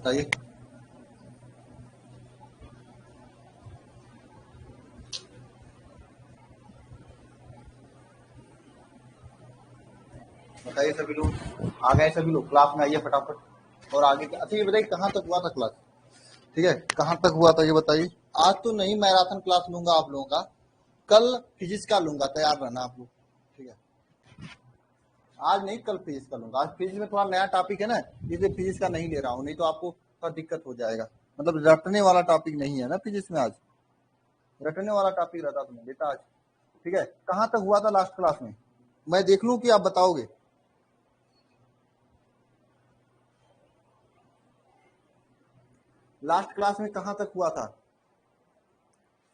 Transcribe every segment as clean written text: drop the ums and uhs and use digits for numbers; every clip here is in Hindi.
बताइए। बताइए सभी लोग, आ गए सभी लोग, क्लास में आइए फटाफट। और आगे अच्छा ये बताइए कहाँ तक हुआ था क्लास, ठीक है, कहाँ तक हुआ था ये बताइए। आज तो नहीं मैराथन क्लास लूंगा आप लोगों का, कल फिजिक्स का लूंगा, तैयार रहना आप लोग, ठीक है। आज नहीं, कल फिजिक्स का लूंगा। आज फिजिक्स में थोड़ा नया टॉपिक है ना, इसलिए फिजिक्स का नहीं ले रहा हूँ, नहीं तो आपको थोड़ा दिक्कत हो जाएगा। मतलब रटने वाला टॉपिक नहीं है ना फिजिक्स में, आज रटने वाला टॉपिक रहता तुम्हें बेटा आज, ठीक है। कहाँ तक हुआ था लास्ट क्लास में, मैं देख लूं कि आप बताओगे। लास्ट क्लास में कहाँ तक हुआ था?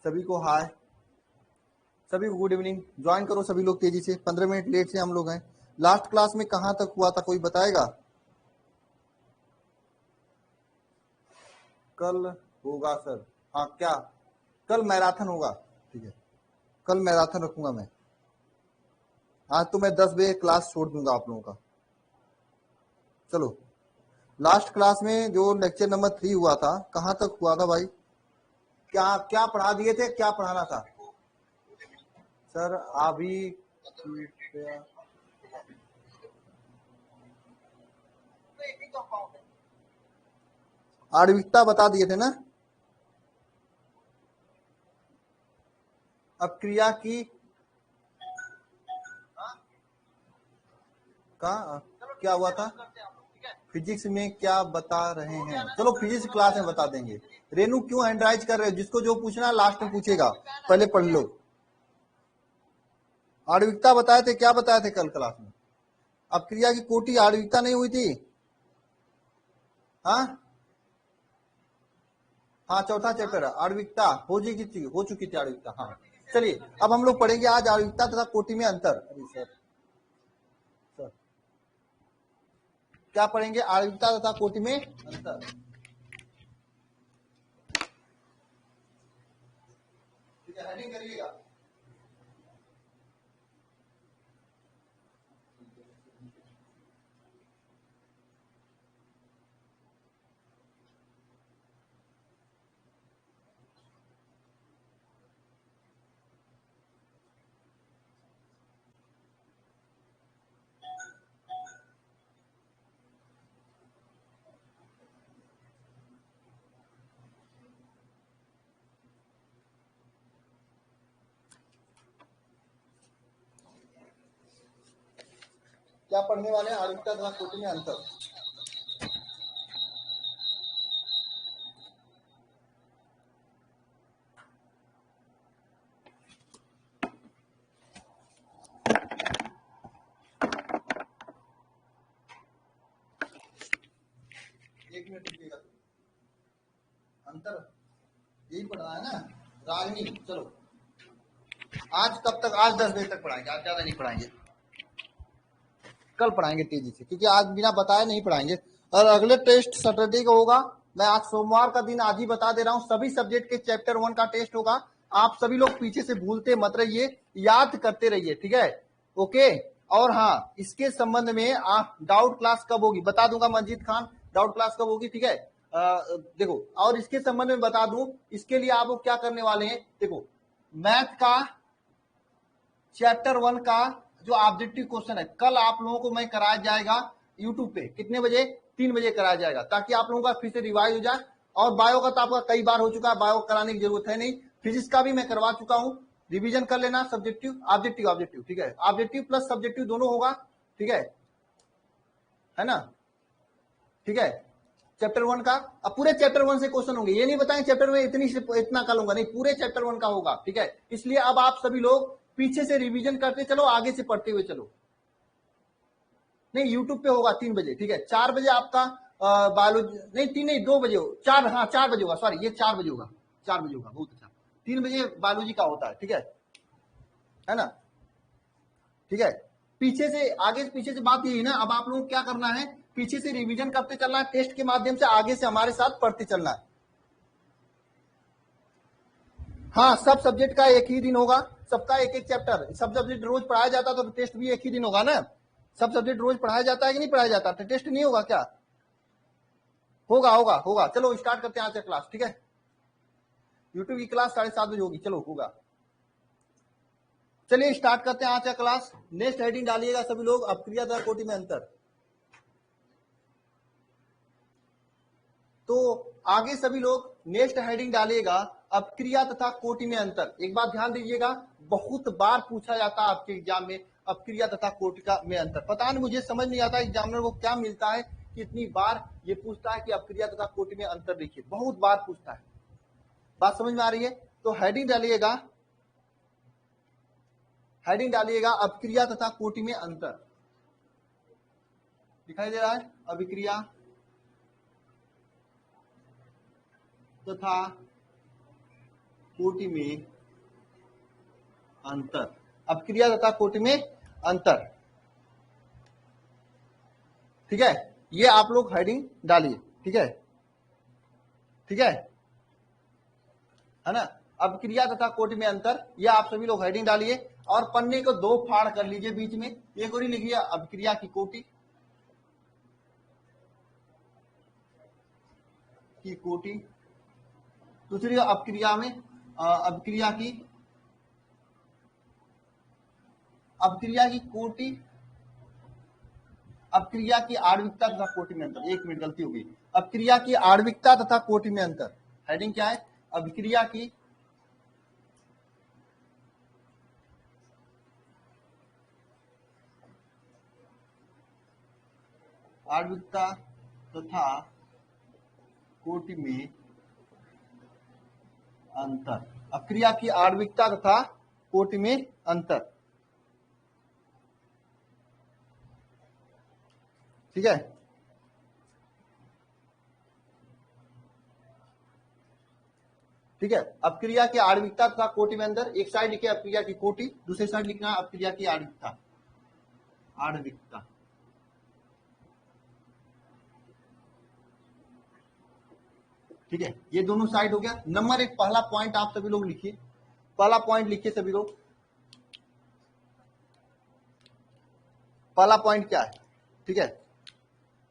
सभी को हाय, सभी को गुड इवनिंग, ज्वाइन करो सभी लोग तेजी से, 15 मिनट लेट से हम लोग हैं। लास्ट क्लास में कहाँ तक हुआ था कोई बताएगा? कल होगा सर, हाँ क्या कल मैराथन होगा, ठीक है, कल मैराथन रखूंगा मैं। आज तो मैं 10 बजे क्लास छोड़ दूंगा आप लोगों का। चलो लास्ट क्लास में जो लेक्चर नंबर 3 हुआ था, कहाँ तक हुआ था भाई? क्या क्या पढ़ा दिए थे, क्या पढ़ाना था सर? अभी आणविकता बता दिए थे ना। अब क्रिया की का क्या हुआ था? फिजिक्स में क्या बता रहे हैं? चलो फिजिक्स क्लास में बता देंगे। रेनू क्यों हैंडराइज कर रहे हो? जिसको जो पूछना है लास्ट में पूछेगा, पहले पढ़ लो। आणविकता बताए थे, क्या बताए थे कल क्लास में? अब क्रिया की कोटि आणविकता नहीं हुई थी? हाँ हाँ, चौथा चैप्टर आणविकता हो चुकी थी आणविकता। हाँ चलिए अब हम लोग पढ़ेंगे आज आणविकता तथा कोटि में अंतर। अरे सर क्या पढ़ेंगे? आणविकता तथा कोटि में अंतर। ठीक है, हेडिंग करिएगा। क्या पढ़ने वाले हैं? आणविकता तथा कोटि में अंतर। एक मिनट रुकिएगा, अंतर यही पढ़ना है ना, रागनी। चलो आज कब तक? आज 10 बजे तक पढ़ाएंगे, आज ज्यादा नहीं पढ़ाएंगे, कल पढ़ाएंगे तेजी से, क्योंकि आज बिना बताए नहीं पढ़ाएंगे। और अगले टेस्ट सैटरडे को होगा। मैं आज सोमवार का दिन आज ही बता दे रहा हूँ, सभी सब्जेक्ट के चैप्टर 1 का टेस्ट होगा। आप सभी लोग पीछे से भूलते मत रहिए, याद करते रहिए, ठीक है, ओके। और हाँ, इसके संबंध में डाउट क्लास कब होगी बता दूंगा, मंजीत खान डाउट क्लास कब होगी, ठीक है। देखो, और इसके संबंध में बता दूं, इसके लिए आप लोग क्या करने वाले हैं, देखो मैथ का चैप्टर 1 का जो ऑब्जेक्टिव क्वेश्चन है, कल आप लोगों को मैं कराया जाएगा यूट्यूब पे, कितने बजे? 3 बजे कराया जाएगा, ताकि आप लोगों का फिर से रिवाइज हो जाए। और बायो का तो आपका कई बार हो चुका है, बायो कराने की जरूरत है नहीं। फिजिक्स का भी मैं करवा चुका हूं, रिवीजन कर लेना। सब्जेक्टिव ऑब्जेक्टिव ऑब्जेक्टिव, ठीक है, ऑब्जेक्टिव प्लस सब्जेक्टिव दोनों होगा, ठीक है ना, ठीक है। चैप्टर 1 का अब पूरे चैप्टर 1 से क्वेश्चन होंगे, ये नहीं बताएं चैप्टर में इतना का लूंगा, नहीं, पूरे चैप्टर 1 का होगा, ठीक है। इसलिए अब आप सभी लोग पीछे से रिवीजन करते चलो, आगे से पढ़ते हुए चलो। नहीं, यूट्यूब पे होगा 3 बजे, ठीक है। 4 बजे आपका बायोलॉजी, नहीं 3 नहीं 2 बजे हो, 4, हाँ 4 बजे होगा, सॉरी, ये 4 बजे होगा, 4 बजे होगा, बहुत अच्छा। 3 बजे बायोलॉजी का होता है, ठीक है ना, ठीक है। पीछे से आगे पीछे से बात यही ना, अब आप लोगों को क्या करना है, पीछे से रिवीजन करते चलना है, टेस्ट के माध्यम से आगे से हमारे साथ पढ़ते चलना है। हाँ, सब सब्जेक्ट का एक ही दिन होगा, सबका एक एक चैप्टर, सब सब्जेक्ट रोज पढ़ाया जाता तो टेस्ट भी एक ही दिन होगा ना। सब सब्जेक्ट रोज पढ़ाया जाता है कि नहीं पढ़ाया जाता, तो टेस्ट नहीं होगा क्या? होगा होगा होगा। चलो स्टार्ट करते हैं आज का क्लास, ठीक है। यूट्यूब की क्लास 7:30 बजे होगी, चलो होगा। चलिए स्टार्ट करते हैं आज का क्लास। नेक्स्ट हेडिंग डालिएगा सभी लोग, अपक्रिया तथा कोटि में अंतर। तो आगे सभी लोग नेक्स्ट हेडिंग डालिएगा, अपक्रिया तथा कोटि में अंतर। एक बात ध्यान दीजिएगा, बहुत बार पूछा जाता है आपके एग्जाम में अपक्रिया तथा कोटि का में अंतर। पता नहीं, मुझे समझ नहीं आता एग्जामिनर को क्या मिलता है कि इतनी बार ये पूछता है कि अपक्रिया तथा कोटि में अंतर लिखिए, बहुत बार पूछता है। बात समझ में आ रही है? तो हेडिंग डालिएगा, हेडिंग डालिएगा अपक्रिया तथा कोटि में अंतर। दिखाई दे रहा है? अभिक्रिया तथा कोटि में अंतर, अपक्रिया तथा कोटि में अंतर, ठीक है। ये आप लोग हेडिंग डालिए, ठीक है, ठीक है ना। अपक्रिया तथा कोटि में अंतर, ये आप सभी लोग हेडिंग डालिए और पन्ने को 2 फाड़ कर लीजिए बीच में। एक और लिखिए अपक्रिया की कोटि दूसरी अपक्रिया में अपक्रिया की कोटि, अपक्रिया की आणविकता तथा कोटि में अंतर। 1 मिनट, गलती हो गई। अपक्रिया की आणविकता तथा कोटि में अंतर। हेडिंग क्या है? अभिक्रिया की आणविकता तथा कोटि में अंतर। अपक्रिया की आणविकता तथा कोटि में अंतर, ठीक है। ठीक है, अपक्रिया की आणविकता तथा कोटि में अंतर। एक साइड लिखे अपक्रिया की कोटि, दूसरी साइड लिखना है अपक्रिया की आणविकता। ठीक है, ये दोनों साइड हो गया। नंबर 1 पहला पॉइंट आप सभी लोग लिखिए, पहला पॉइंट लिखिए सभी लोग। पहला पॉइंट क्या है? ठीक है,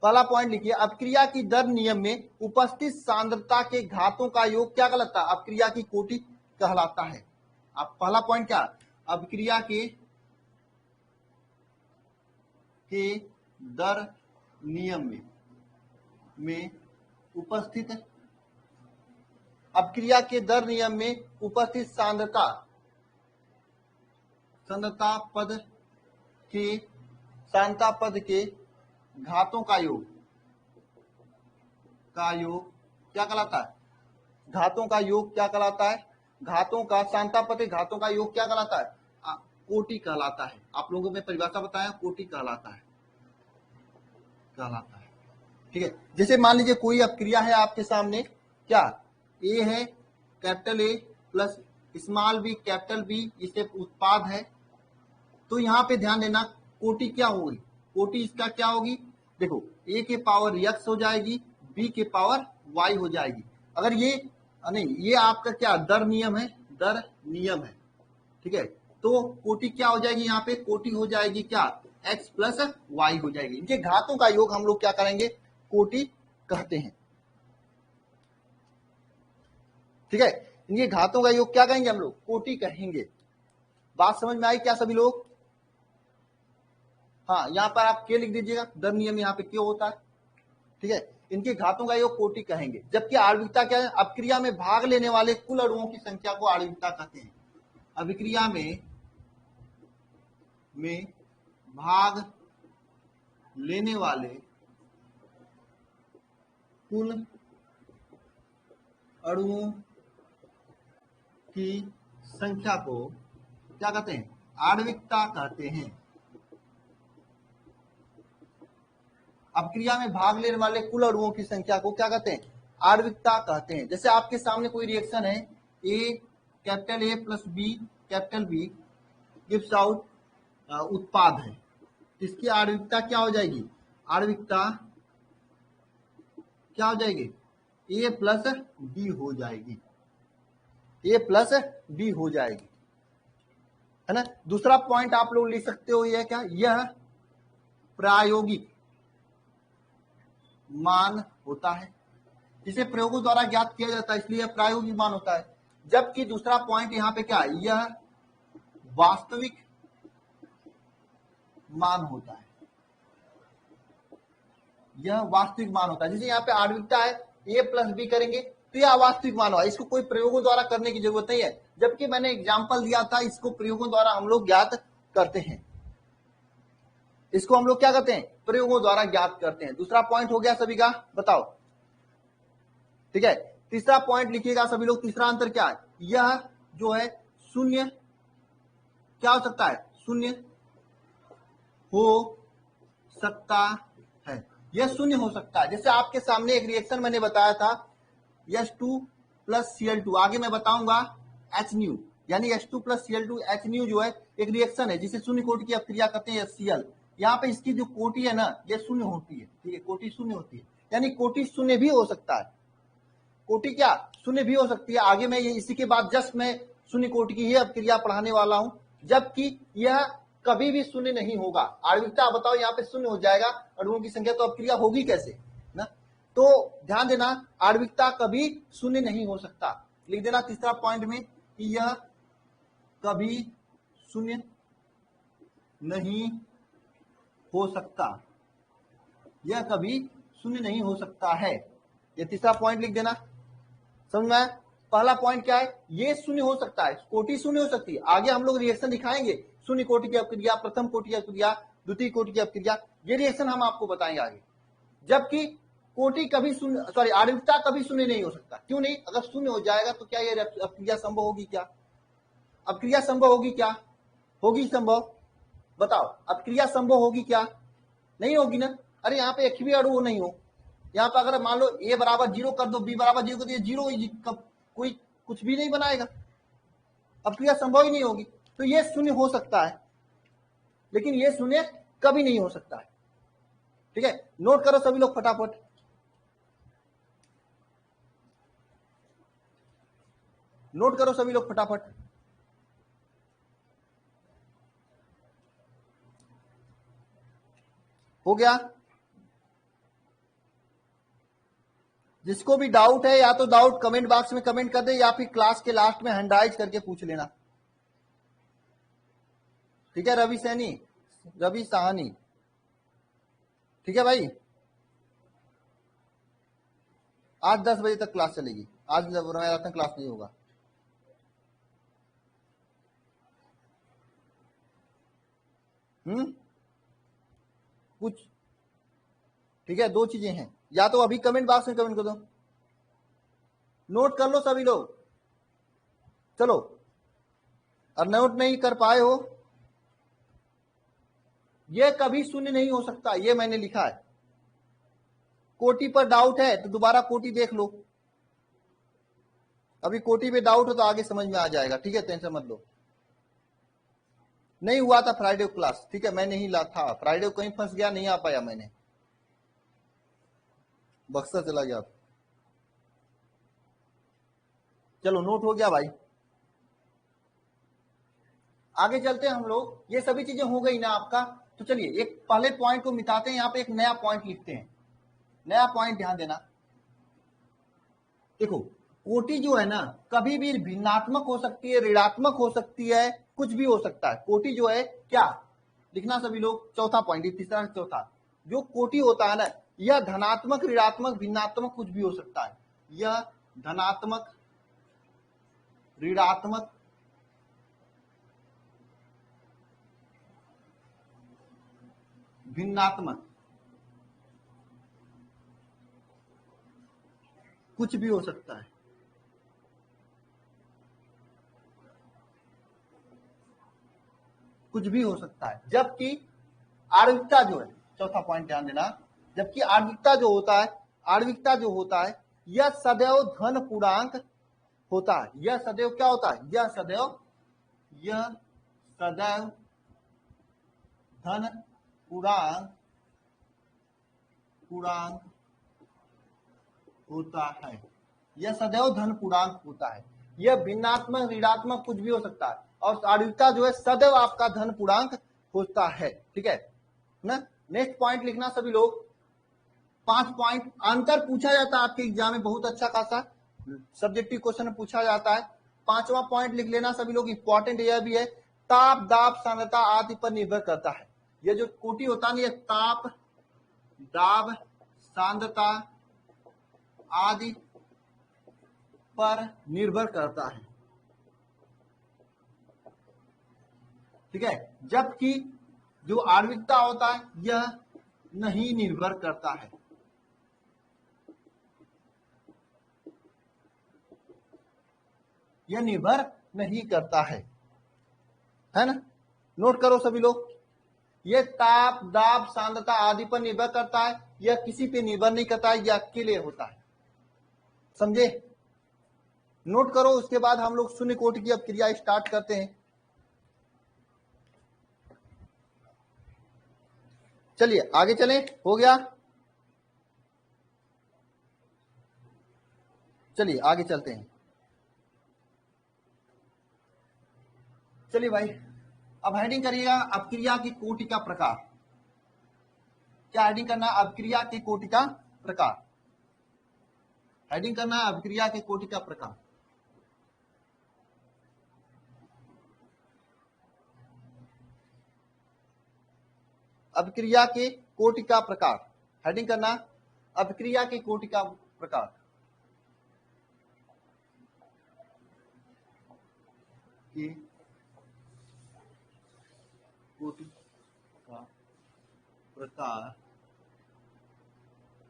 पहला पॉइंट लिखिए, अपक्रिया की दर नियम में उपस्थित सांद्रता के घातों का योग क्या कहलाता है? अपक्रिया की कोटि कहलाता है। अब पहला पॉइंट क्या? अपक्रिया के दर नियम में उपस्थित, अपक्रिया के दर नियम में उपस्थित सांद्रता पद के घातों का योग क्या कहलाता है? घातों का योग क्या कहलाता है? घातों का सांद्रता पद के घातों का योग क्या कहलाता है? कोटि कहलाता है। आप लोगों में परिभाषा बताया, कोटि कहलाता है। ठीक है, जैसे मान लीजिए कोई अपक्रिया है आपके सामने, क्या ए है, capital A plus small B capital B, इसे उत्पाद है। तो यहाँ पे ध्यान देना, कोटि क्या होगी? कोटि इसका क्या होगी? देखो, ए के पावर x हो जाएगी, बी के पावर y हो जाएगी। अगर ये नहीं, ये आपका क्या दर नियम है, ठीक है। तो कोटि क्या हो जाएगी? यहाँ पे कोटि हो जाएगी क्या? x प्लस वाई हो जाएगी। इनके घातों का योग हम लोग क्या करेंगे? कोटि कहते हैं, ठीक है। इनके घातों का योग क्या कहेंगे हम लोग? कोटि कहेंगे। बात समझ में आई क्या सभी लोग? हाँ, यहाँ पर आप के लिख दीजिएगा, दर नियम यहाँ पे क्यों होता है, ठीक है। इनके घातों का योग कोटि कहेंगे। जबकि आणविकता क्या है? अपक्रिया में भाग लेने वाले कुल अणुओं की संख्या को आणविकता कहते हैं। अभिक्रिया में भाग लेने वाले कुल अणुओं की संख्या को क्या कहते हैं? आणविकता कहते हैं। अपक्रिया में भाग लेने वाले कुल अणुओं की संख्या को क्या कहते हैं? आणविकता कहते हैं। जैसे आपके सामने कोई रिएक्शन है, A capital A plus B capital B gives out उत्पाद है, इसकी आणविकता क्या हो जाएगी? आणविकता क्या हो जाएगी? ए प्लस बी हो जाएगी, ए प्लस बी हो जाएगी, है ना। दूसरा पॉइंट आप लोग लिख सकते हो, यह क्या? यह प्रायोगिक मान होता है। जिसे प्रयोगों द्वारा ज्ञात किया जाता है, इसलिए प्रायोगिक मान होता है। जबकि दूसरा पॉइंट यहाँ पे क्या है, यह वास्तविक मान होता है, यह वास्तविक मान होता है। जैसे यहाँ पे आणविकता है, a प्लस बी करेंगे तो यह अवास्तविक मान होगा, इसको कोई प्रयोगों द्वारा करने की जरूरत नहीं है। जबकि मैंने एग्जाम्पल दिया था, इसको प्रयोगों द्वारा हम लोग ज्ञात करते हैं, इसको हम लोग क्या करते हैं, प्रयोगों द्वारा ज्ञात करते हैं। दूसरा पॉइंट हो गया सभी का, बताओ, ठीक है। तीसरा पॉइंट लिखिएगा सभी लोग, तीसरा अंतर क्या है, यह जो है शून्य क्या हो सकता है, शून्य हो सकता है, यह शून्य हो सकता है। जैसे आपके सामने एक रिएक्शन मैंने बताया था H2 प्लस Cl2, आगे मैं बताऊंगा HNu, यानी H2 प्लस Cl2 HNu जो है एक रिएक्शन है जिसे शून्य कोटि की अपक्रिया करते हैं HCl। यहाँ पे इसकी जो कोटि है ना, ये शून्य होती है, ठीक है, कोटि शून्य होती है, यानी कोटि शून्य भी हो सकता है, कोटि क्या शून्य भी हो सकती है। आगे मैं ये इसी के बाद जस्ट मैं शून्य कोटि की ही अपक्रिया पढ़ाने वाला हूं, जबकि यह कभी भी शून्य नहीं होगा। आणविकता बताओ यहाँ पे शून्य हो जाएगा, अणुओं की संख्या, तो अपक्रिया होगी कैसे ना। तो ध्यान देना, आणविकता कभी शून्य नहीं हो सकता, लिख देना तीसरा पॉइंट में कि यह कभी शून्य नहीं हो सकता, यह कभी शून्य नहीं हो सकता है, यह तीसरा पॉइंट लिख देना, समझ में आया। पहला पॉइंट क्या है, ये शून्य हो सकता है, कोटि शून्य हो सकती है। आगे हम लोग रिएक्शन दिखाएंगे, शून्य कोटि की अपक्रिया, प्रथम कोटि की अपक्रिया, द्वितीय कोटि की अपक्रिया, ये रिएक्शन हम आपको बताएंगे आगे। जबकि कोटि कभी शून्य, सॉरी, आणविकता कभी शून्य नहीं हो सकता। क्यों नहीं, अगर शून्य हो जाएगा तो क्या ये अपक्रिया संभव होगी, क्या अपक्रिया संभव होगी, क्या होगी संभव, बताओ, अपक्रिया संभव होगी क्या, नहीं होगी ना। अरे यहाँ पे एक भी अणु नहीं हो, यहाँ पे अगर मान लो a बराबर 0 कर दो, b बराबर 0 कर दो, जीरो कोई कुछ भी नहीं बनाएगा, अपक्रिया संभव ही नहीं होगी। तो ये शून्य हो सकता है, लेकिन ये शून्य कभी नहीं हो सकता है, ठीक है। नोट करो सभी लोग फटाफट, नोट करो सभी लोग फटाफट। हो गया, जिसको भी डाउट है या तो डाउट कमेंट बॉक्स में कमेंट कर दे, या फिर क्लास के लास्ट में हैंडराइज करके पूछ लेना, ठीक है। रवि सैनी, रवि साहनी, ठीक है भाई। आज 10 बजे तक क्लास चलेगी, आज रात में क्लास नहीं होगा। कुछ, ठीक है, दो चीजें हैं, या तो अभी कमेंट बॉक्स में कमेंट कर दो, नोट कर लो सभी लोग, चलो। और नोट नहीं कर पाए हो, यह कभी शून्य नहीं हो सकता, ये मैंने लिखा है। कोटि पर डाउट है तो दोबारा कोटि देख लो, अभी कोटि पे डाउट हो तो आगे समझ में आ जाएगा, ठीक है, टेंशन मत लो। नहीं हुआ था फ्राइडे को क्लास, ठीक है, मैं नहीं ला था, फ्राइडे को कहीं फंस गया, नहीं आ पाया, मैंने बक्सर चला गया। चलो नोट हो गया भाई, आगे चलते हैं हम लोग। ये सभी चीजें हो गई ना आपका, तो चलिए एक पहले पॉइंट को मिटाते हैं, यहाँ पे एक नया पॉइंट लिखते हैं, नया पॉइंट ध्यान देना। देखो, कोटि जो है ना, कभी भी भिन्नात्मक हो सकती है, ऋणात्मक हो सकती है, कुछ भी हो सकता है। कोटि जो है क्या, लिखना सभी लोग, चौथा पॉइंट, तीसरा चौथा, जो कोटि होता है ना, यह धनात्मक, ऋणात्मक, भिन्नात्मक कुछ भी हो सकता है। यह धनात्मक, ऋणात्मक, भिन्नात्मक कुछ भी हो सकता है, कुछ भी हो सकता है। जबकि आणविकता जो है, चौथा पॉइंट ध्यान देना, जबकि आणविकता जो होता है, आणविकता जो होता है, यह सदैव धन पूर्णांक होता है। यह सदैव क्या होता है, यह सदैव धन पूर्णांक होता है, यह सदैव धन पूर्णांक होता है। यह भिन्नात्मक, ऋणात्मक कुछ भी हो सकता है, और आणविकता जो है सदैव आपका धन पूर्णांक होता है, ठीक है ना। नेक्स्ट पॉइंट लिखना सभी लोग, 5 पॉइंट अंतर पूछा जाता है आपके एग्जाम में, बहुत अच्छा खासा सब्जेक्टिव क्वेश्चन पूछा जाता है। 5वां पॉइंट लिख लेना सभी लोग, इंपॉर्टेंट यह भी है, ताप दाब सांद्रता आदि पर निर्भर करता है। ये जो कोटि होता है ना, ये ताप दाब सांद्रता आदि पर निर्भर करता है, ठीक है। जबकि जो आणविकता होता है यह नहीं निर्भर करता है। यह निर्भर नहीं करता है ना। नोट करो सभी लोग, यह ताप दाब सांद्रता आदि पर निर्भर करता है, यह किसी पे निर्भर नहीं करता है, यह अकेले होता है, समझे। नोट करो, उसके बाद हम लोग शून्य कोटि की अब क्रिया स्टार्ट करते हैं। चलिए आगे चलें, हो गया, चलिए आगे चलते हैं। चलिए भाई, अब हेडिंग करिएगा अपक्रिया की कोटि का प्रकार। क्या हेडिंग करना है? अपक्रिया की कोटि का प्रकार। हेडिंग करना है अपक्रिया की कोटि का प्रकार। अपक्रिया के कोटि का प्रकार, हेडिंग करना अपक्रिया के कोटि का प्रकार। की कोटि का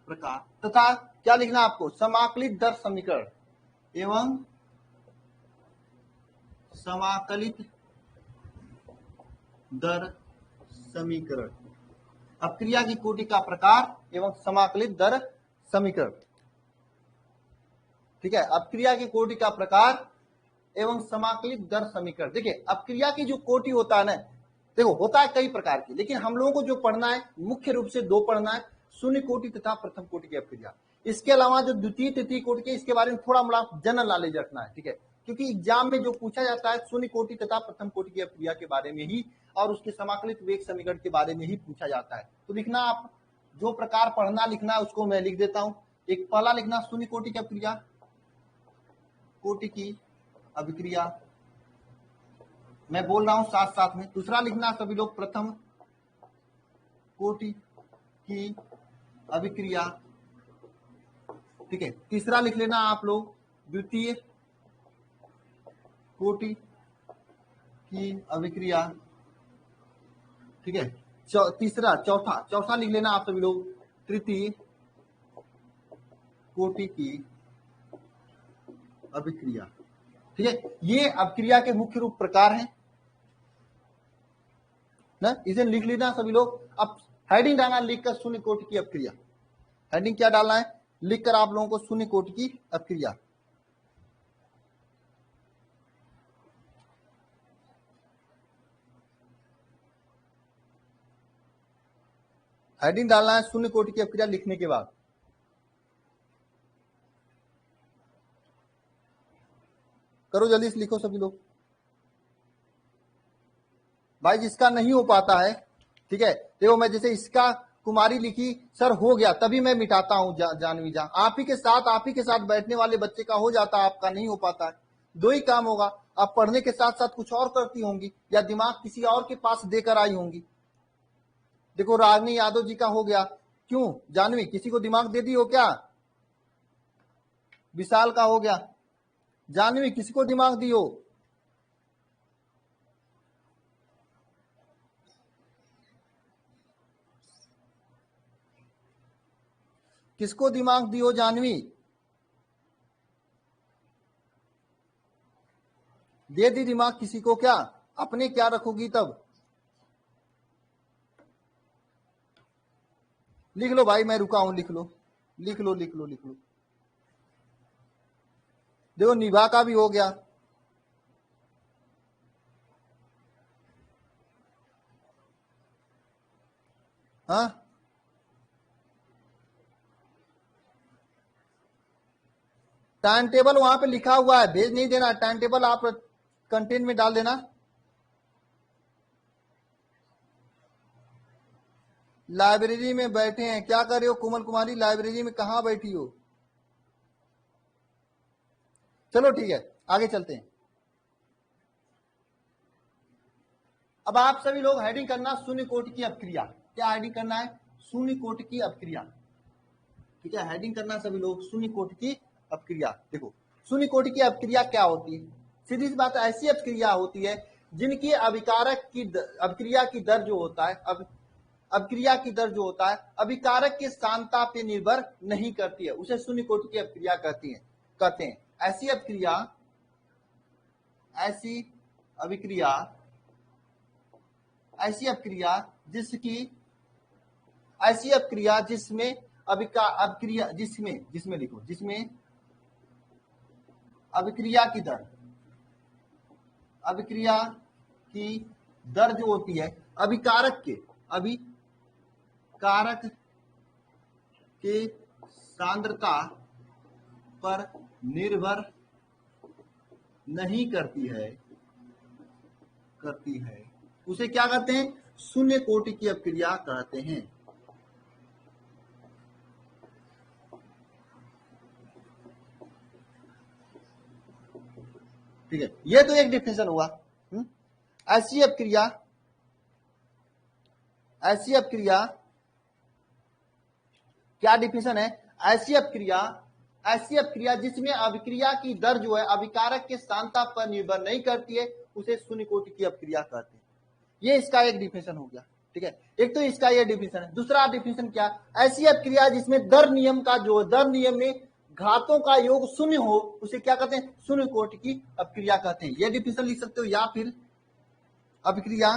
प्रकार तथा क्या लिखना आपको? समाकलित दर समीकरण एवं समाकलित दर समीकरण। अपक्रिया की कोटि का प्रकार एवं समाकलित दर समीकरण, ठीक है। अपक्रिया की कोटि का प्रकार एवं समाकलित दर समीकरण। देखिए अपक्रिया की जो कोटि होता है ना, देखो होता है कई प्रकार की, लेकिन हम लोगों को जो पढ़ना है मुख्य रूप से 2 पढ़ना है, शून्य कोटि तथा प्रथम कोटि की अपक्रिया। इसके अलावा जो द्वितीय तृतीय कोटि के, इसके बारे में थोड़ा मोड़ा जनरल नॉलेज रखना है, ठीक है, क्योंकि एग्जाम में जो पूछा जाता है शून्य कोटि तथा प्रथम कोटि की अपक्रिया के बारे में ही और उसके समाकलित वेग समीकरण के बारे में ही पूछा जाता है। तो लिखना आप जो प्रकार पढ़ना लिखना है उसको मैं लिख देता हूं। एक पहला लिखना शून्य कोटि की अपक्रिया, कोटि की अभिक्रिया, मैं बोल रहा हूं साथ साथ में। दूसरा लिखना सभी लोग प्रथम कोटि की अभिक्रिया, ठीक है। तीसरा लिख लेना आप लोग द्वितीय कोटि की अभिक्रिया, ठीक है। चौथा लिख लेना आप सभी लोग तृतीय कोटि की अभिक्रिया, ठीक है। ये अपक्रिया के मुख्य रूप प्रकार हैं ना, इसे लिख लेना सभी लोग। अब हेडिंग डालना लिखकर शून्य कोटि की अपक्रिया। हेडिंग क्या डालना है? लिखकर आप लोगों को शून्य कोटि की अपक्रिया। हेडिंग डालना है शून्य कोटि की अपक्रिया लिखने के बाद। करो जल्दी से लिखो सभी लोग। भाई जिसका नहीं हो पाता है, ठीक है, देखो मैं जैसे इसका कुमारी लिखी सर हो गया, तभी मैं मिटाता हूं जानवी जान। आप ही के साथ बैठने वाले बच्चे का हो जाता है, आपका नहीं हो पाता है। 2 ही काम होगा, आप पढ़ने के साथ साथ कुछ और करती होंगी या दिमाग किसी और के पास देकर आई होंगी। देखो रागिनी यादव जी का हो गया, क्यों जानवी किसी को दिमाग दे दी हो क्या? विशाल का हो गया, जानवी किसी को दिमाग दी हो? किसको दिमाग दी हो जानवी? दे दी दिमाग किसी को क्या? अपने क्या रखोगी तब? लिख लो भाई, मैं रुका हूं, लिख लो लिख लो लिख लो लिख लो। देखो निभा का भी हो गया, हाँ टाइम टेबल वहां पे लिखा हुआ है, भेज नहीं देना। टाइम टेबल आप कंटेंट में डाल देना, लाइब्रेरी में बैठे हैं। क्या कर रहे हो कोमल कुमारी? लाइब्रेरी में कहाँ बैठी हो? चलो ठीक है, आगे चलते हैं। अब आप सभी लोग हेडिंग करना शून्य कोटि की अपक्रिया। क्या हेडिंग करना है? शून्य कोटि की अपक्रिया। ठीक है, हेडिंग करना सभी लोग शून्य कोटि की अपक्रिया। देखो शून्य कोटि की अपक्रिया क्या होती है? सीधी सी बात, ऐसी अपक्रिया होती है जिनकी अभिकारक की अपक्रिया की दर जो होता है, अपक्रिया की दर जो होता है अभिकारक के सांद्रता पे निर्भर नहीं करती है, उसे शून्य कोटि की अपक्रिया कहते हैं। ऐसी अपक्रिया जिसमें अभिक्रिया की दर जो होती है अभिकारक के सांद्रता पर निर्भर नहीं करती है, उसे क्या कहते हैं? शून्य कोटि की अपक्रिया कहते हैं। ठीक है, ये तो एक डिफिनेशन हुआ। ऐसी अपक्रिया क्या डिफिनेशन है? ऐसी अपक्रिया जिसमें अभिक्रिया की दर जो है अभिकारक के सांद्रता पर निर्भर नहीं करती है, उसे शून्य कोटि की अपक्रिया कहते हैं। ये इसका एक डिफिनेशन हो गया। ठीक है, एक तो इसका ये डिफिनेशन है। दूसरा डिफिनेशन क्या? ऐसी अपक्रिया जिसमें दर नियम में घातों का योग शून्य हो, उसे क्या कहते हैं? शून्य कोटि की अपक्रिया कहते हैं। ये डिफिनेशन लिख सकते हो, या फिर अभिक्रिया,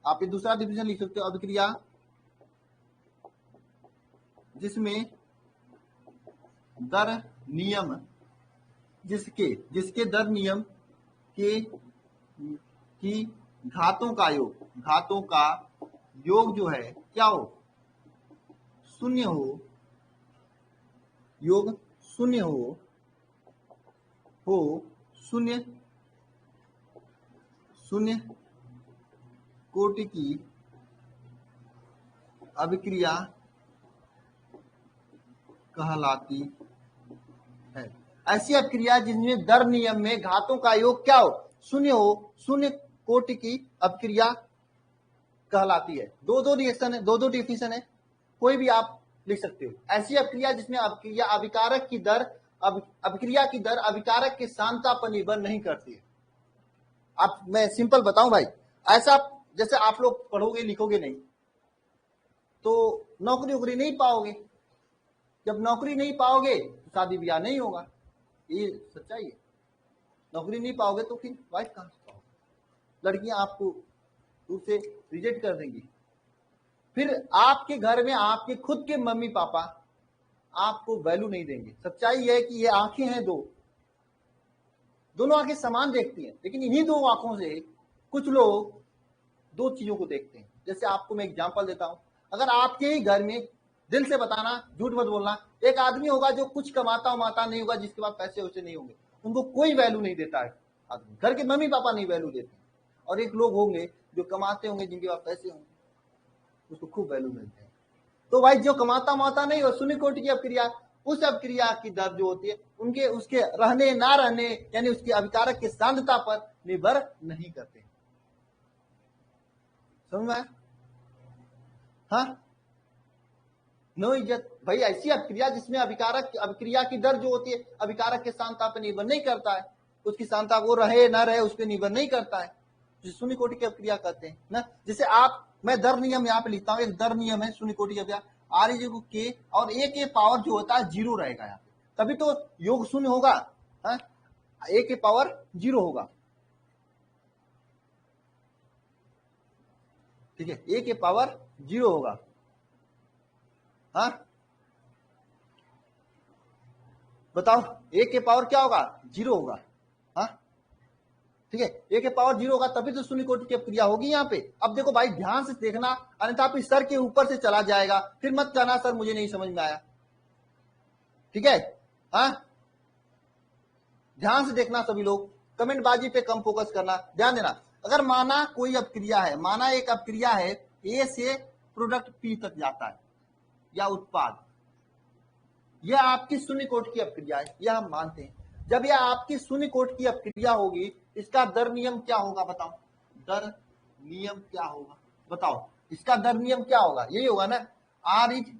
आप ये दूसरा डिफिनेशन लिख सकते हो, अभिक्रिया जिसमें दर नियम जिसके दर नियम के की घातों का योग जो है क्या हो? शून्य हो, योग शून्य हो शून्य कोटि की अभिक्रिया कहलाती है। ऐसी अपक्रिया जिनमें दर नियम में घातों का योग क्या हो? शून्य हो, शून्य कोटि की अपक्रिया कहलाती है। दो डिफिनेशन है, कोई भी आप लिख सकते हो। ऐसी अपक्रिया जिसमें अभिक्रिया की दर अभिकारक के सांद्रता पर निर्भर नहीं करती है। आप, मैं सिंपल बताऊं भाई, ऐसा जैसे आप लोग पढ़ोगे लिखोगे नहीं तो नौकरी नहीं पाओगे। जब नौकरी नहीं पाओगे तो शादी ब्याह नहीं होगा, ये सच्चाई है। नौकरी नहीं पाओगे तो फिर वाइफ कहां से पाओगे? लड़कियां आपको दूर से रिजेक्ट कर देंगी। फिर आपके घर में आपके खुद के मम्मी पापा आपको वैल्यू नहीं देंगे। सच्चाई है कि ये आंखें हैं दोनों आंखें समान देखती हैं, लेकिन इन्हीं दो आंखों से कुछ लोग दो चीजों को देखते हैं। जैसे आपको मैं एग्जांपल देता हूं, अगर आपके ही घर में, दिल से बताना, झूठ मत बोलना, एक आदमी होगा जो कुछ कमाता नहीं होगा, जिसके पास पैसे वैसे नहीं होंगे, उनको कोई वैल्यू नहीं देता है आदमी, घर के मम्मी पापा नहीं वैल्यू देते हैं। और एक लोग होंगे जो कमाते होंगे, जिनके पास पैसे होंगे, उसको खूब वैल्यू मिलते हैं। तो भाई जो कमाता नहीं और शून्य कोटि की अपक्रिया, उस अपक्रिया की दर जो होती है उसके रहने ना रहने, यानी उसके अभिकारक की सांद्रता पर निर्भर नहीं करते। समझ में आया? हाँ, नो इज्जत भाई। ऐसी अपक्रिया जिसमें अभिक्रिया की दर जो होती है अभिकारक के सांद्रता पर निर्भर नहीं करता है, उसकी सांद्रता वो रहे ना रहे उस पर निर्भर नहीं करता है, जिसे शून्य कोटि की अपक्रिया कहते हैं ना। जैसे मैं दर नियम यहाँ पे लिखता हूँ, एक दर नियम है शून्य कोटि की अपक्रिया, आर इज इक्वल के और ए के पावर जो होता है 0 रहेगा यहाँ पे, तभी तो योग शून्य होगा। ए के पावर 0 होगा। ठीक है, ए के पावर 0 होगा। हाँ बताओ, ए के पावर क्या होगा? 0 होगा। हाँ ठीक है, ए के पावर 0 होगा, तभी तो शून्य कोटि की अपक्रिया होगी यहाँ पे। अब देखो भाई, ध्यान से देखना, अन्यथा आप सर के ऊपर से चला जाएगा, फिर मत कहना सर मुझे नहीं समझ में आया। ठीक है, हाँ ध्यान से देखना सभी लोग, कमेंट बाजी पे कम फोकस करना, ध्यान देना। अगर माना कोई अपक्रिया है, माना एक अपक्रिया है ए से प्रोडक्ट पी तक जाता है या उत्पाद, यह आपकी शून्य कोटि की अपक्रिया है, यह हम मानते हैं। जब यह आपकी शून्य कोटि की अपक्रिया होगी, इसका दर नियम क्या होगा बताओ, दर नियम क्या होगा बताओ, इसका दर नियम क्या होगा, यही होगा ना, आर इज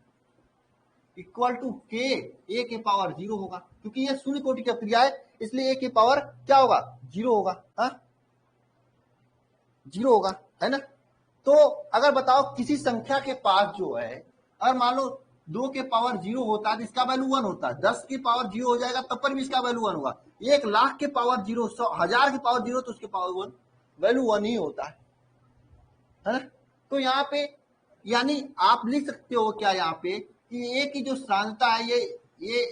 इक्वल टू के ए के पावर 0 होगा, क्योंकि यह शून्य कोटि की अपक्रिया है, इसलिए ए के पावर क्या होगा, 0 होगा, हाँ 0 होगा, है ना। तो अगर बताओ किसी संख्या के पास जो है, अगर मान लो 2 के पावर 0 होता है तो इसका वैल्यू 1 होता है, 10 की पावर 0 हो जाएगा तब पर भी इसका वैल्यू 1 होगा, 1,00,000 के पावर 0, 1,000 के पावर 0 तो उसके पावर 1, वैल्यू 1 ही होता है ना। तो यहाँ पे यानी आप लिख सकते हो क्या यहाँ पे कि ए की जो सांद्रता है ये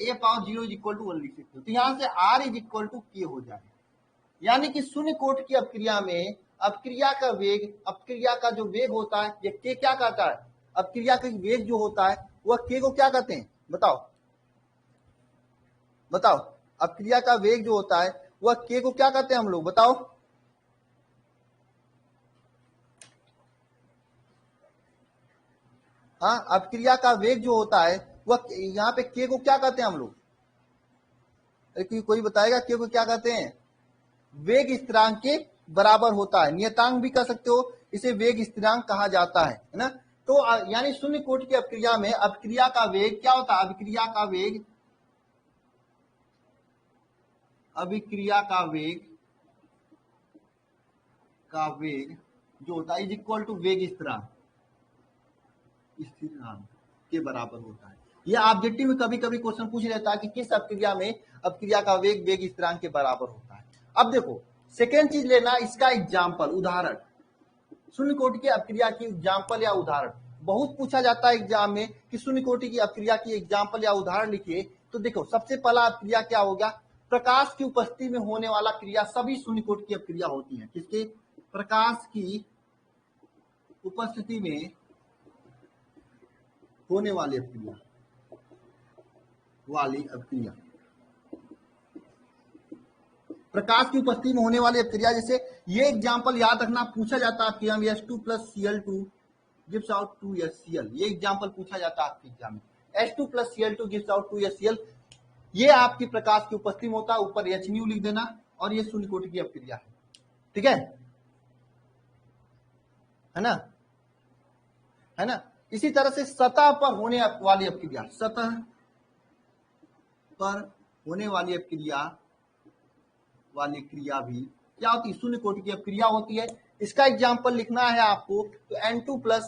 ए पावर 0 इज इक्वल टू 1 लिख सकते हो, तो यहाँ से आर इज इक्वल टू के हो जाएगा, यानी कि शून्य कोटि की अपक्रिया में अपक्रिया का वेग, अपक्रिया का जो वेग होता है ये के क्या कहता है, अपक्रिया का वेग जो होता है वह के को क्या कहते हैं बताओ, बताओ अपक्रिया का वेग जो होता है वह के को क्या कहते हैं हम लोग बताओ, हाँ अपक्रिया का वेग जो होता है वह यहाँ पे के को क्या कहते हैं हम लोग, कोई बताएगा के को क्या कहते हैं, वेग स्थिरांक के बराबर होता है, नियतांक भी कह सकते हो, इसे वेग स्थिरांक कहा जाता है ना। तो यानी शून्य कोटि की अपक्रिया में अपक्रिया का वेग क्या होता है, अभिक्रिया का वेग, अभिक्रिया का वेग जो होता है इज इक्वल टू वेग स्थिरांक के बराबर होता है। यह ऑब्जेक्टिव में कभी कभी क्वेश्चन पूछ लेता है कि किस अपक्रिया में अपक्रिया का वेग वेग स्थिरांक के बराबर होता है। अब देखो सेकेंड चीज लेना, इसका एग्जाम्पल उदाहरण, शून्य कोटि की अपक्रिया की एग्जाम्पल या उदाहरण बहुत पूछा जाता है एग्जाम में कि शून्य कोटि की अपक्रिया की एग्जाम्पल या उदाहरण लिखिए। तो देखो सबसे पहला अपक्रिया क्या हो गया, प्रकाश की उपस्थिति में होने वाला क्रिया, सभी शून्य कोटि की अपक्रिया होती है, किसके, प्रकाश की उपस्थिति में होने वाली अपक्रिया, प्रकाश की उपस्थिति में होने वाली अपक्रिया। जैसे ये एग्जांपल याद रखना, पूछा जाता है आपके यहाँ H2 plus Cl2 gives out 2HCl, ये एग्जांपल पूछा जाता है आपके एग्जाम में, H2 plus Cl2 gives out 2HCl, ये आपकी प्रकाश की उपस्थिति में होता है, ऊपर H न्यू लिख देना, और ये शून्य कोटि की अपक्रिया है, ठीक है ना, है ना। इसी तरह से सतह पर होने वाली अपक्रिया, सतह पर होने वाली अपक्रिया वाली क्रिया भी क्या होती है, शून्य कोटि की अपक्रिया होती है। इसका एग्जांपल लिखना है आपको, तो N2 plus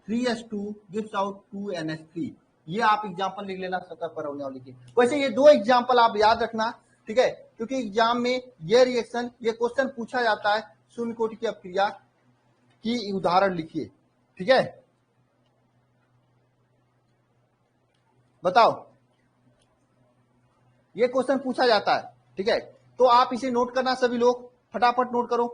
3H2 gives out 2NH3, ये आप एग्जांपल लिख लेना सतह पर होने वाली की। वैसे ये दो एग्जांपल आप याद रखना, ठीक है, क्योंकि एग्जाम में ये रिएक्शन, ये क्वेश्चन पूछा जाता है, शून्य कोटि की अपक्रिया की उदाहरण लिखिए, ठीक है, बताओ, ये क्वेश्चन पूछा जाता है, ठीक है। तो आप इसे नोट करना, सभी लोग फटाफट नोट करो।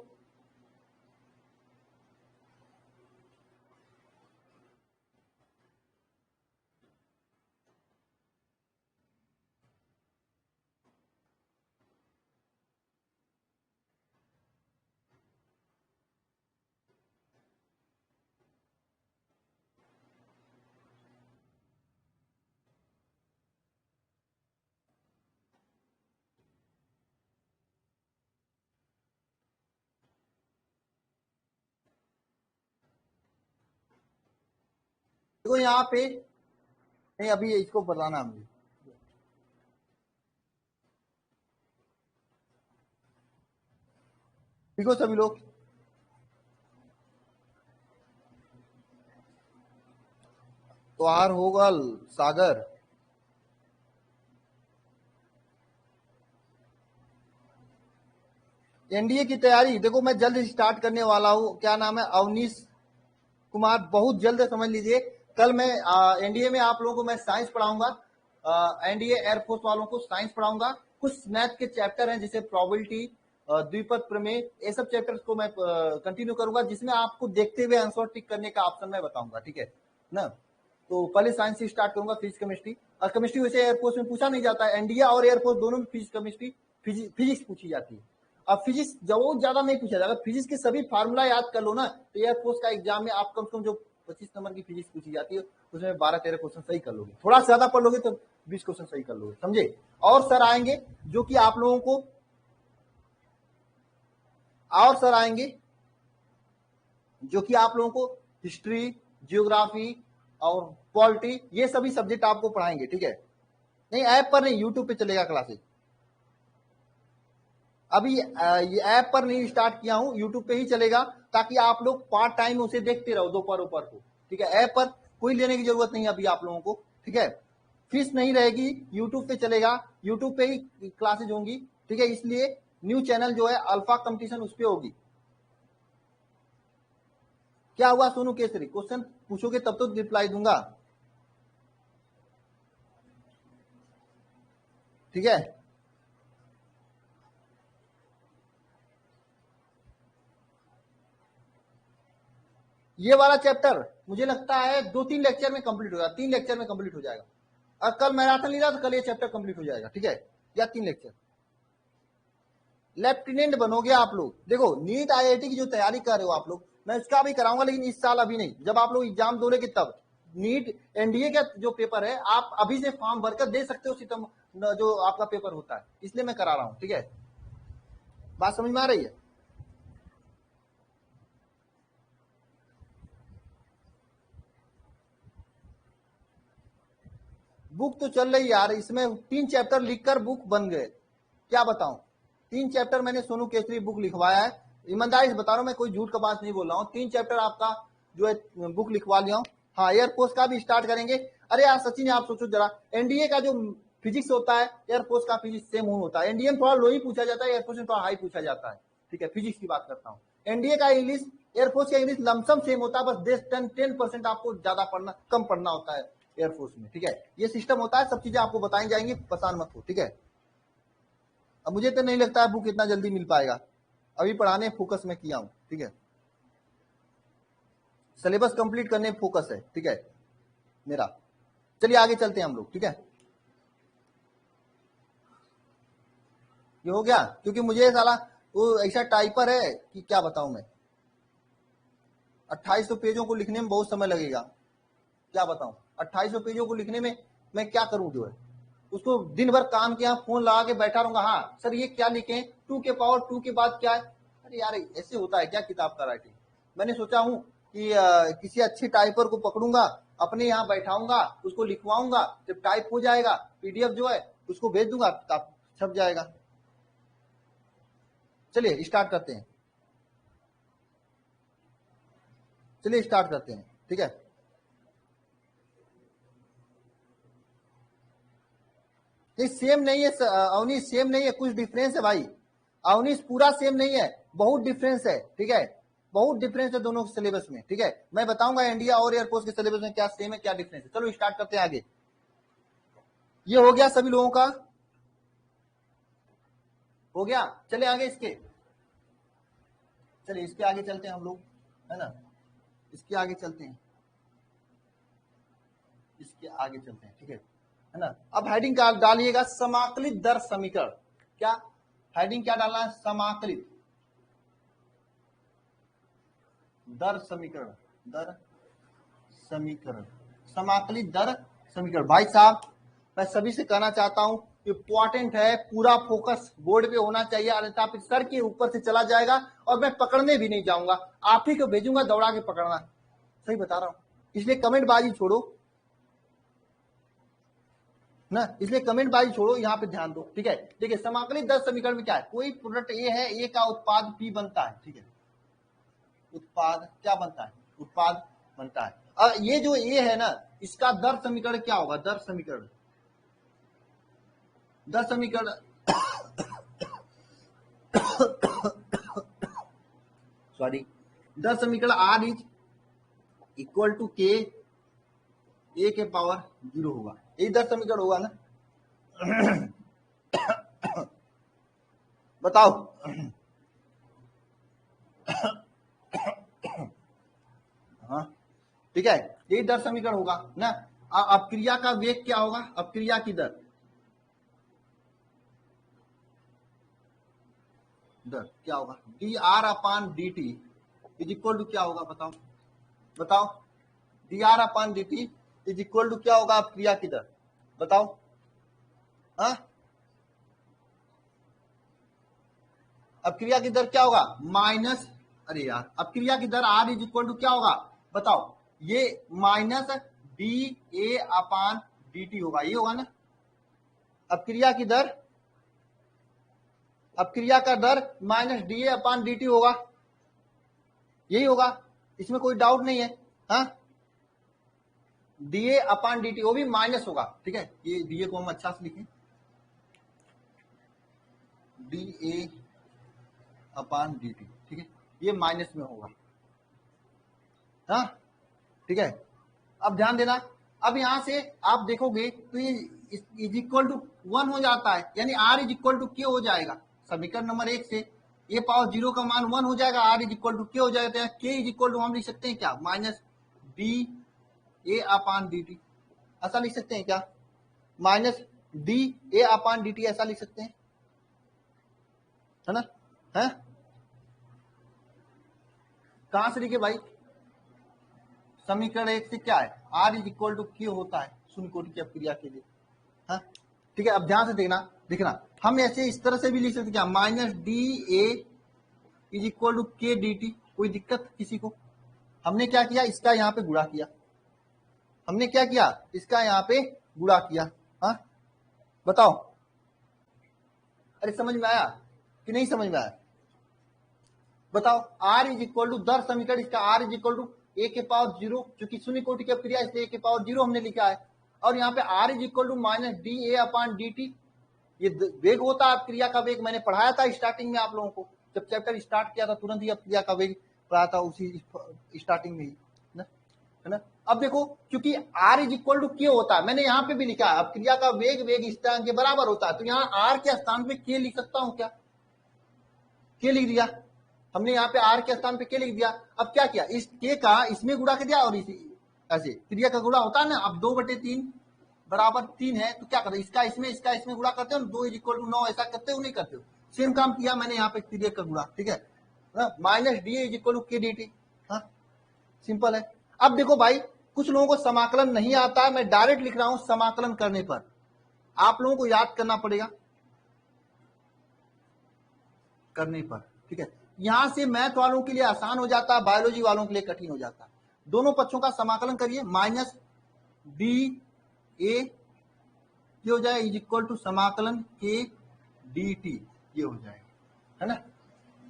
देखो यहाँ पे नहीं, अभी इसको बताना है मुझे, ठीक हो सभी लोग, तो आर होगा सागर, एनडीए की तैयारी देखो मैं जल्द स्टार्ट करने वाला हूं, क्या नाम है, अवनीश कुमार, बहुत जल्द समझ लीजिए। कल मैं एनडीए में आप लोगों को मैं साइंस पढ़ाऊंगा, एनडीए एयरफोर्स वालों को साइंस पढ़ाऊंगा, कुछ मैथ के चैप्टर हैं जैसे प्रोबेबिलिटी, द्विपद प्रमेय, ये सब चैप्टर्स को मैं कंटिन्यू करूंगा, जिसमें आपको देखते हुए आंसर टिक करने का ऑप्शन मैं बताऊंगा, ठीक है ना। तो पहले साइंस से स्टार्ट करूंगा, फिजिक्स केमिस्ट्री, और केमिस्ट्री वैसे एयरफोर्स में पूछा नहीं जाता है, एनडीए और एयरफोर्स दोनों में फिजिक्स केमिस्ट्री फिजिक्स पूछी जाती है, अब फिजिक्स बहुत ज्यादा नहीं पूछा जाएगा, फिजिक्स के सभी फार्मूला याद कर लो ना, तो एयरफोर्स का एग्जाम में आप कम से कम जो 25 नंबर की फिजिक्स पूछी जाती है उसमें 12-13 क्वेश्चन सही कर लोगे, थोड़ा ज्यादा पढ़ लोगे तो 20 क्वेश्चन सही कर लोगे, समझे। और सर आएंगे जो कि आप लोगों को, और सर आएंगे जो कि आप लोगों को हिस्ट्री, जियोग्राफी और पॉलिटी ये सभी सब्जेक्ट आपको पढ़ाएंगे, ठीक है। नहीं ऐप पर नहीं, यूट्यूब पे चलेगा क्लासेस। अभी ये ऐप पर नहीं स्टार्ट किया हूं, यूट्यूब पे ही चलेगा, ताकि आप लोग पार्ट टाइम उसे देखते रहो दोपहर को, ठीक है। ऐप पर कोई लेने की जरूरत नहीं है अभी आप लोगों को, ठीक है। फीस नहीं रहेगी, यूट्यूब पे चलेगा, यूट्यूब पे ही क्लासेज होंगी, ठीक है। इसलिए न्यू चैनल जो है अल्फा कंपटीशन उस पर होगी। क्या हुआ सोनू केसरी, क्वेश्चन पूछोगे तब तो रिप्लाई दूंगा, ठीक है। ये वाला चैप्टर मुझे लगता है 2-3 लेक्चर में कंप्लीट हो जाएगा, 3 लेक्चर में कंप्लीट हो जाएगा। और कल मैराथन ली रहा तो कल ये चैप्टर कंप्लीट हो जाएगा, ठीक है, या 3 लेक्चर। लेफ्टिनेंट बनोगे आप लोग। देखो नीट आईआईटी की जो तैयारी कर रहे हो आप लोग, मैं इसका भी कराऊंगा, लेकिन इस साल अभी नहीं, जब आप लोग एग्जाम दोगे तब। नीट एनडीए का जो पेपर है आप अभी से फॉर्म भरकर दे सकते हो, सितंबर जो आपका पेपर होता है, इसलिए मैं करा रहा हूं, ठीक है। बात समझ में आ रही है। बुक तो चल रही यार, इसमें 3 चैप्टर लिखकर बुक बन गए, क्या बताऊं। 3 चैप्टर मैंने सोनू केसरी बुक लिखवाया है, ईमानदारी से बता रहा हूं, मैं कोई झूठ का बात नहीं बोल रहा हूं। 3 चैप्टर आपका जो है बुक लिखवा लिया हूं। हाँ एयरफोर्स का भी स्टार्ट करेंगे। अरे यार सचिन आप सोचो जरा, एनडीए का जो फिजिक्स होता है एयरफोर्स का फिजिक्स सेम होता है। एनडीए में थोड़ा लो ही पूछा जाता है, एयरफोर्स में थोड़ा हाई पूछा जाता है, ठीक है। फिजिक्स की बात करता हूँ। एनडीए का इंग्लिश, एयरफोर्स का इंग्लिश लमसम सेम होता है, बस 10% आपको ज्यादा पढ़ना, कम पढ़ना होता है एयरफोर्स में, ठीक है। ये सिस्टम होता है, सब चीजें आपको बताई जाएंगी, परेशान मत हो, ठीक है। अब मुझे तो नहीं लगता है बुक इतना जल्दी मिल पाएगा, अभी पढ़ाने फोकस में किया हूं, ठीक है। सिलेबस कंप्लीट करने फोकस है, ठीक है मेरा। चलिए आगे चलते हैं हम लोग, ठीक है। ये हो गया, क्योंकि मुझे साला वो ऐसा टाइपर है कि क्या बताऊं मैं, 2800 पेजों को लिखने में बहुत समय लगेगा, क्या बताऊं। 2800 पेजों को लिखने में मैं क्या करूं जो है, उसको दिन भर काम के यहाँ फोन लगा के बैठा रहूंगा। हाँ सर ये क्या लिखें, 2 के पावर 2 के बाद क्या है। अरे यार ऐसे होता है क्या किताब का राइटिंग। मैंने सोचा हूं कि किसी अच्छे टाइपर को पकड़ूंगा, अपने यहाँ बैठाऊंगा, उसको लिखवाऊंगा, जब टाइप हो जाएगा पीडीएफ जो है उसको भेज दूंगा, छप जाएगा। चलिए स्टार्ट करते हैं, चलिए स्टार्ट करते हैं, ठीक है। ये सेम नहीं है अवनीश, सेम नहीं है, कुछ डिफरेंस है भाई। अवनीश पूरा सेम नहीं है, बहुत डिफरेंस है, ठीक है। बहुत डिफरेंस है दोनों के सिलेबस में, ठीक है। मैं बताऊंगा इंडिया और एयरफोर्स के सिलेबस में क्या सेम है क्या डिफरेंस है। चलो स्टार्ट करते हैं आगे। ये हो गया सभी लोगों का, हो गया। चले आगे इसके, चलिए इसके आगे चलते हैं हम लोग, है ना। इसके आगे चलते हैं, इसके आगे चलते हैं, ठीक है ना। अब हेडिंग का डालिएगा समाकलित दर समीकरण। क्या हेडिंग क्या डालना है, समाकलित दर समीकरण, दर समीकरण, समाकलित दर समीकरण। भाई साहब मैं सभी से कहना चाहता हूं इंपॉर्टेंट है, पूरा फोकस बोर्ड पे होना चाहिए, अन्यथा फिर सर के ऊपर से चला जाएगा और मैं पकड़ने भी नहीं जाऊंगा, आप ही को भेजूंगा दौड़ा के पकड़ना, सही बता रहा हूं। इसलिए कमेंट बाजी छोड़ो ना, इसलिए कमेंट बाजी छोड़ो, यहाँ पे ध्यान दो, ठीक है। देखिए समाकलित दर समीकरण में क्या है, कोई प्रोडक्ट ए है, ए का उत्पाद पी बनता है, ठीक है। उत्पाद क्या बनता है, उत्पाद बनता है। ये जो ए है ना, इसका दर समीकरण क्या होगा, दर समीकरण, दर समीकरण सॉरी, दर समीकरण आर इज इक्वल टू के ए के पावर 0 होगा, यही दर समीकरण होगा ना। बताओ हाँ ठीक है, यही दर समीकरण होगा ना। अब क्रिया का वेग क्या होगा, अब क्रिया की दर, दर क्या होगा, D R upon D T is equal to क्या होगा, बताओ बताओ, D R upon D T is equal to क्या होगा, अब क्रिया की दर बताओ। हाँ, अब क्रिया की दर क्या होगा, माइनस, अरे यार, अब क्रिया की there are is equal to क्या होगा बताओ, ये minus D A upon D T होगा, ये होगा ना। अब क्रिया की दर, अब क्रिया का दर minus D A upon D T होगा, यही होगा, इसमें कोई डाउट नहीं है। हाँ, D A upon D T वो भी माइनस होगा, ठीक है, ये डी ए को हम अच्छा से लिखें, D A upon D T, ठीक है, ये माइनस में होगा। हाँ, ठीक है, अब ध्यान देना, अब यहां से आप देखोगे तो ये इज इक्वल टू 1 हो जाता है, यानी आर इज इक्वल टू के हो जाएगा, समीकरण नंबर 1 से ए पावर 0 का मान 1 हो जाएगा, आर इज इक्वल टू के हो जाएगा, के इज इक्वल टू हम लिख सकते हैं क्या, minus D A upon D T, ऐसा लिख सकते हैं क्या, minus D A upon D T, ऐसा लिख सकते हैं, है ना। है, कहां से लिखे भाई, समीकरण 1 से क्या है, आर इज इक्वल टू के होता है शून्य कोटि की अपक्रिया के लिए। हाँ, ठीक है, अब ध्यान से देखना हम ऐसे इस तरह से भी लिख सकते क्या, minus D A is equal to K D T, कोई दिक्कत किसी को। हमने क्या किया, इसका यहाँ पे गुणा किया, हमने क्या किया, इसका यहाँ पे गुणा किया। हाँ, बताओ, अरे समझ में आया कि नहीं समझ में आया, बताओ। आर इज इक्वल टू, दर समीकरण इसका आर इज इक्वल टू ए के पावर 0, क्योंकि शून्य कोटि की अपक्रिया इसलिए ए के पावर 0 हमने लिखा है, और यहाँ पे R is equal to minus D A upon D T, ये वेग होता है अपक्रिया का वेग, मैंने पढ़ाया था स्टार्टिंग में आप लोगों को, जब चैप्टर स्टार्ट किया था तुरंत ही अपक्रिया का वेग पढ़ाया था, उसी स्टार्टिंग में ही, है ना। अब देखो, क्योंकि आर इज इक्वल टू के होता है, मैंने यहाँ पे भी लिखा है अपक्रिया का वेग स्थिरांक के बराबर होता है, तो यहाँ आर के स्थान पे के लिख सकता हूँ क्या, के लिख दिया हमने, यहाँ पे आर के स्थान पे के लिख दिया। अब क्या किया, इस के का इसमें गुणा कर दिया, और इसी ऐसे क्रिया का गुणा होता है ना, अब 2/3 बराबर 3 है, तो क्या करते, इसका इसमें गुणा करते हो, 2 इज इक्वल टू 9, ऐसा करते हो नहीं करते हो, सेम काम किया मैंने यहाँ पे क्रिया का गुणा, ठीक है, minus D is equal to K D T. हाँ, सिंपल है। अब देखो भाई, कुछ लोगों को समाकलन नहीं आता है, मैं डायरेक्ट लिख रहा हूं, समाकलन करने पर आप लोगों को याद करना पड़ेगा, करने पर, ठीक है। यहां से मैथ वालों के लिए आसान हो जाता है, बायोलॉजी वालों के लिए कठिन हो जाता है। दोनों पक्षों का समाकलन करिए, माइनस डी ए ये हो जाएगा इज इक्वल टू समाकलन के डी टी, ये हो जाएगा, है ना,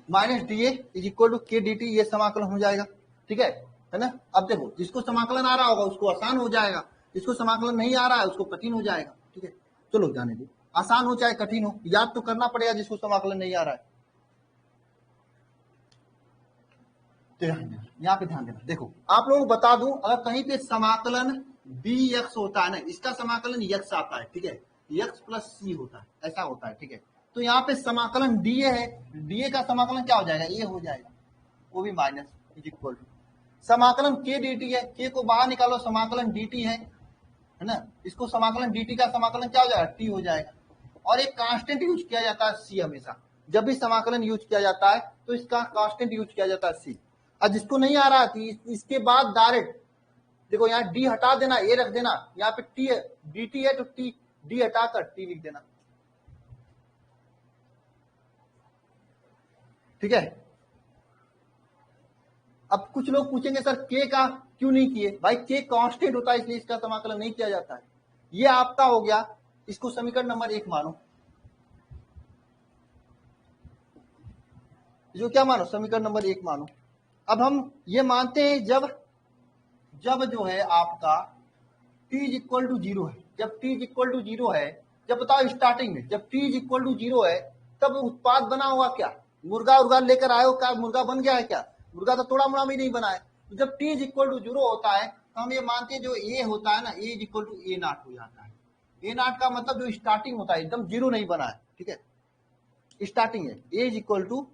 minus D A is equal to K D T, ये समाकलन हो जाएगा, ठीक है ना। अब देखो, जिसको समाकलन आ रहा होगा उसको आसान हो जाएगा, जिसको समाकलन नहीं आ रहा है उसको कठिन हो जाएगा, ठीक है। चलो जाने दो, आसान हो चाहे कठिन हो, याद तो करना पड़ेगा जिसको समाकलन नहीं आ रहा है। यहाँ पे ध्यान देना, देखो आप लोगों को बता दूं, अगर कहीं पे समाकलन बी एक्स होता है ना, इसका समाकलन एक्स आता है, ठीक है, एक्स प्लस सी होता है, ऐसा होता है, ठीक है। तो यहाँ पे समाकलन डी ए है, डी ए का समाकलन क्या हो जाएगा, ए हो जाएगा, वो भी माइनस इज इक्वल टू समाकलन के डी टी है, के को बाहर निकालो, समाकलन डी टी है ना, इसको समाकलन डी टी का समाकलन क्या हो जाएगा, टी हो जाएगा। और एक कांस्टेंट यूज किया जाता है सी, हमेशा जब भी समाकलन यूज किया जाता है तो इसका कांस्टेंट यूज किया जाता है सी। और जिसको नहीं आ रहा थी, इसके बाद डायरेक्ट देखो, यहाँ डी हटा देना, ए रख देना, यहाँ पे टी डी टी है तो टी, डी हटाकर टी लिख देना, ठीक है। अब कुछ लोग पूछेंगे सर के का क्यों नहीं किए, भाई के कांस्टेंट होता है इसलिए इसका समाकलन नहीं किया जाता है। ये आपका हो गया, इसको समीकरण नंबर 1 मानो, जो क्या मानो, समीकरण नंबर 1 मानो। अब हम ये मानते हैं जब जो है आपका t इज इक्वल टू 0 है, जब t इज इक्वल टू 0 है, जब बताओ स्टार्टिंग में जब t इज इक्वल टू 0 है, तब उत्पाद बना हुआ क्या, मुर्गा उर्गा लेकर आयो, क्या मुर्गा बन गया है क्या, मुर्गा तो थोड़ा मोड़ा भी नहीं बना है। तो जब t इज इक्वल टू 0 होता है तो हम ये मानते हैं जो a होता है ना, a is equal to a not हो जाता है। a नॉट का मतलब जो स्टार्टिंग होता है, एकदम 0 नहीं बना है, ठीक है, स्टार्टिंग है, a इज इक्वल टू,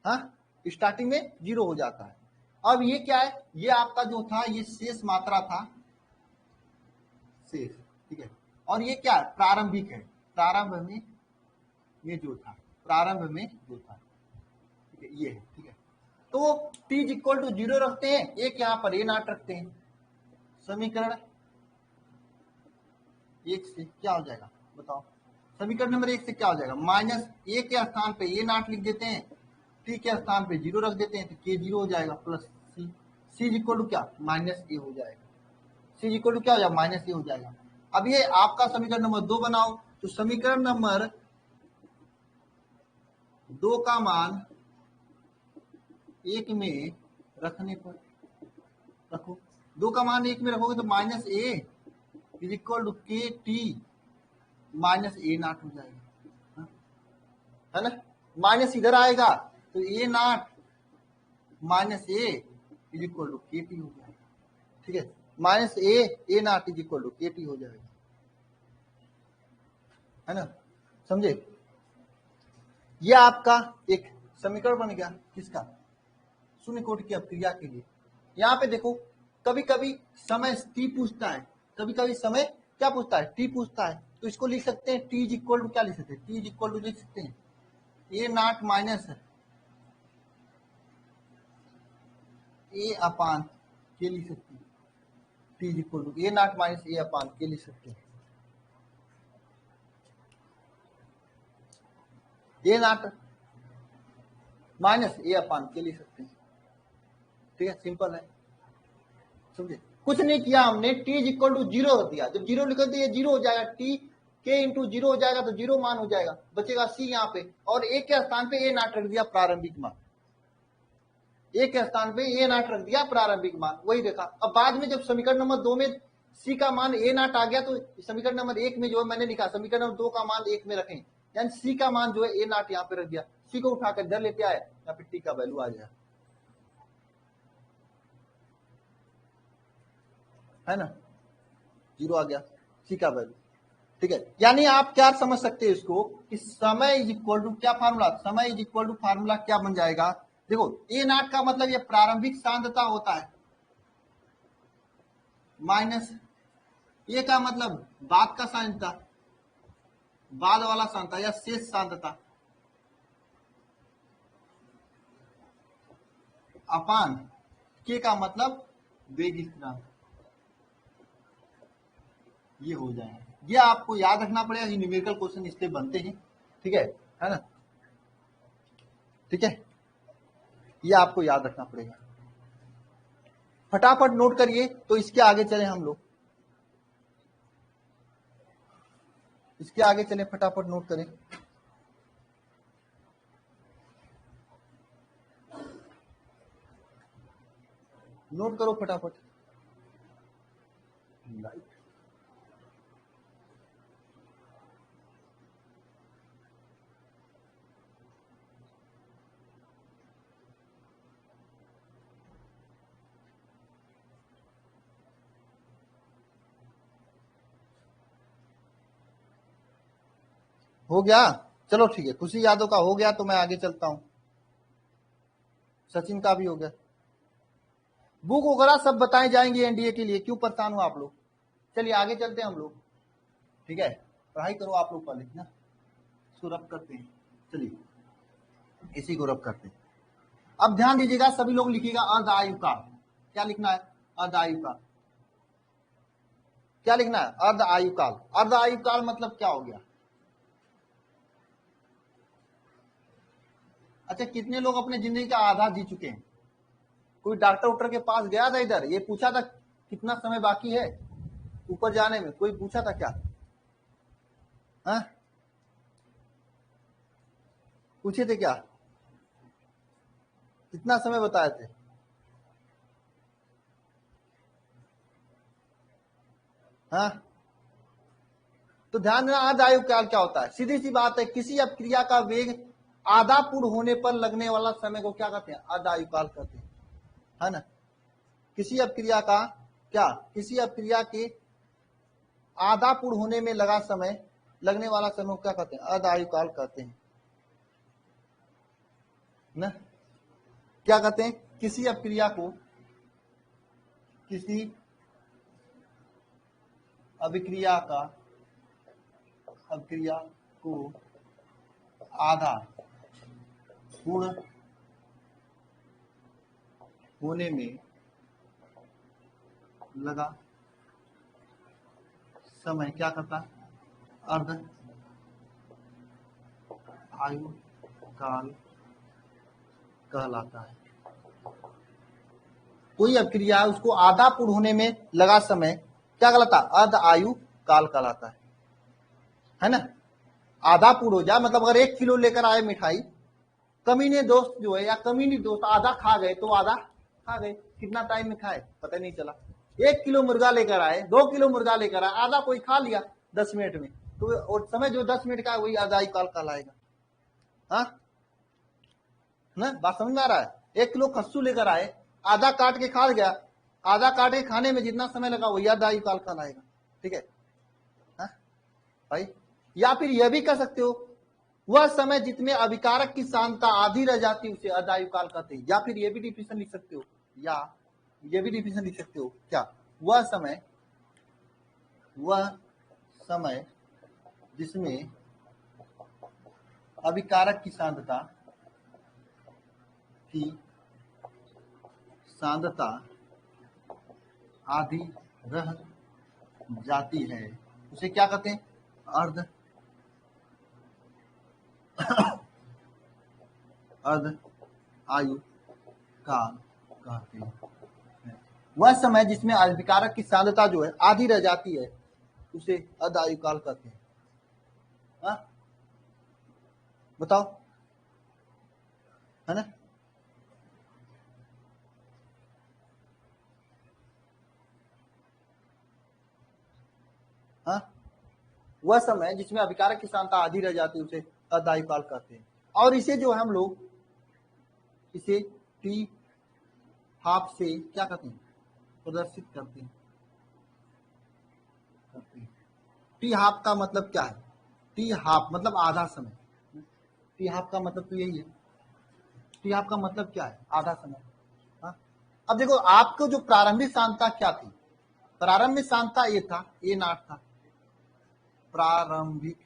हाँ, स्टार्टिंग में 0 हो जाता है। अब ये क्या है, ये आपका जो था ये शेष मात्रा था, शेष, ठीक है, और ये क्या है, प्रारंभिक है, प्रारंभ में ये जो था, प्रारंभ में जो था, ठीक है, ये है, ठीक है। तो t इक्वल टू 0 रखते हैं, एक यहाँ पर a0 रखते हैं। समीकरण 1 से क्या हो जाएगा बताओ, समीकरण नंबर 1 से क्या हो जाएगा, माइनस a के स्थान पे a0 लिख देते हैं, t के स्थान पे 0 रख देते हैं, तो k 0 हो जाएगा, प्लस c इक्वल टू क्या, माइनस a हो जाएगा, c इक्वल टू क्या हो जाएगा, माइनस a हो जाएगा। अब ये आपका समीकरण नंबर 2 बनाओ, तो समीकरण नंबर 2 का मान 1 में रखने पर, रखो 2 का मान 1 में रखोगे तो minus a is equal to K T minus a0 हो जाएगा, है ना। माइनस इधर आएगा तो a0 minus a is equal to K T हो जाएगा, ठीक है, minus a0 is equal to K T हो जाएगा, है ना, समझे। ये आपका एक समीकरण बन गया, किसका, शून्य कोटि की अपक्रिया के लिए। यहाँ पे देखो कभी कभी समय t पूछता है, कभी कभी समय क्या पूछता है, t पूछता है, तो इसको लिख सकते हैं t इक्वल टू क्या लिख सकते हैं, t इक्वल टू लिख सकते हैं a0 minus a upon K लिख सकते हैं, t equal to a0 minus a upon K लिख सकते हैं, a0 minus a upon K लिख सकते हैं, ठीक है, सिंपल है, समझे। कुछ नहीं किया हमने, t इक्वल टू 0 रख दिया, जब 0 लिख दिया 0 हो जाएगा, t k इंटू 0 हो जाएगा तो 0 मान हो जाएगा, बचेगा c यहाँ पे, और a के स्थान पे a0 रख दिया प्रारंभिक मान, a के स्थान पे a0 रख दिया प्रारंभिक मान, वही देखा। अब बाद में जब समीकरण नंबर 2 में c का मान a0 आ गया, तो समीकरण नंबर 1 में जो है मैंने लिखा समीकरण नंबर 2 का मान 1 में रखें, यानी c का मान जो है a0 यहाँ पे रख दिया, c को उठाकर इधर लेते आए, यहाँ पे t का वैल्यू आ गया, है ना, 0 आ गया c का वैल्यू, ठीक है। यानी आप क्या समझ सकते हैं इसको कि समय इज इक्वल टू क्या फार्मूला, समय इज इक्वल टू फार्मूला क्या बन जाएगा, देखो a0 का मतलब ये प्रारंभिक सांद्रता होता है, माइनस a का मतलब बाद का सांद्रता, बाद वाला सांद्रता या शेष सांद्रता, अपान k का मतलब वेग स्थिरांक, ये हो जाएगा। ये आपको याद रखना पड़ेगा, ये न्यूमेरिकल क्वेश्चन इसलिए बनते हैं, ठीक है ना, ठीक है, ये आपको याद रखना पड़ेगा। फटाफट नोट करिए, तो इसके आगे चले हम लोग, इसके आगे चले, फटाफट नोट करें। नोट करो फटाफट, लाइट हो गया, चलो ठीक है, खुशी यादव का हो गया, तो मैं आगे चलता हूं, सचिन का भी हो गया। बुक वगैरह सब बताए जाएंगे एनडीए के लिए, क्यों परेशान हो आप लोग। चलिए आगे चलते हैं हम लोग, ठीक है, पढ़ाई करो आप लोग पहले ना, इसको रब करते हैं, चलिए इसी को रब करते हैं। अब ध्यान दीजिएगा, सभी लोग लिखिएगा अर्ध आयु काल, क्या लिखना है, अर्ध आयु काल, क्या लिखना है, अर्ध आयु काल। अर्ध आयु काल मतलब क्या हो गया, अच्छा कितने लोग अपने जिंदगी का आधा जी चुके हैं, कोई डॉक्टर उक्टर के पास गया था इधर, ये पूछा था कितना समय बाकी है ऊपर जाने में, कोई पूछा था क्या, हाँ पूछे थे क्या, कितना समय बताए थे, हाँ। तो ध्यान देना, अर्ध आयु काल क्या होता है, सीधी सी बात है, किसी अपक्रिया का वेग आधा पूर्ण होने पर लगने वाला समय को क्या कहते हैं, अर्ध आयु काल कहते हैं, है ना। किसी अपक्रिया का क्या, किसी अपक्रिया के आधा पूर्ण होने में लगा समय, लगने वाला समय को क्या कहते हैं, अर्ध आयु काल कहते हैं ना। क्या कहते हैं, किसी अपक्रिया को, किसी अभिक्रिया का अभिक्रिया को आधा पूर्ण होने में लगा समय क्या करता है? अर्ध आयु काल कहलाता है। कोई अभिक्रिया है उसको आधा पूर्ण होने में लगा समय क्या कहलाता है? अर्ध आयु काल कहलाता है ना। आधा पूर्ण हो जाए मतलब अगर 1 किलो लेकर आए मिठाई, कमीने दोस्त जो है या कमीनी दोस्त आधा खा गए तो आधा खा गए, कितना टाइम में खाए पता नहीं चला। 1 किलो मुर्गा लेकर आए, 2 किलो मुर्गा लेकर आए, आधा कोई खा लिया 10 मिनट में, तो और समय जो 10 मिनट का है वही आधा आयु काल कहलाएगा। हाँ ना, बात समझ में आ रहा है? 1 किलो खस्सू लेकर आए, आधा काट के खा गया, आधा काट के खाने में जितना समय लगा वही आधा आयु काल कहलाएगा। ठीक है हाँ भाई। या फिर यह भी कह सकते हो वह समय जितने अभिकारक की सांद्रता आधी रह जाती उसे अर्ध आयु काल कहते हैं। या फिर यह भी डिफिनेशन लिख सकते हो, या यह भी डिफिनेशन लिख सकते हो क्या? वह समय जिसमें अभिकारक की सांद्रता आधी रह जाती है उसे क्या कहते हैं? अर्ध आयु काल कहते हैं। वह समय जिसमें अभिकारक की सांद्रता जो है आधी रह जाती है उसे अर्ध आयु काल कहते हैं। हाँ बताओ, है ना? हाँ वह समय जिसमें अभिकारक की सांद्रता आधी रह जाती है उसे अर्ध आयु काल कहते हैं। और इसे जो है हम लोग इसे टी हाफ से क्या कहते हैं? प्रदर्शित करते हैं। टी हाफ का मतलब क्या है? टी हाफ मतलब आधा समय। टी हाफ का मतलब तो यही है। टी हाफ का मतलब क्या है? आधा समय। हाँ अब देखो आपको जो प्रारंभिक सांद्रता क्या थी? प्रारंभिक सांद्रता ये था, ए नॉट था प्रारंभिक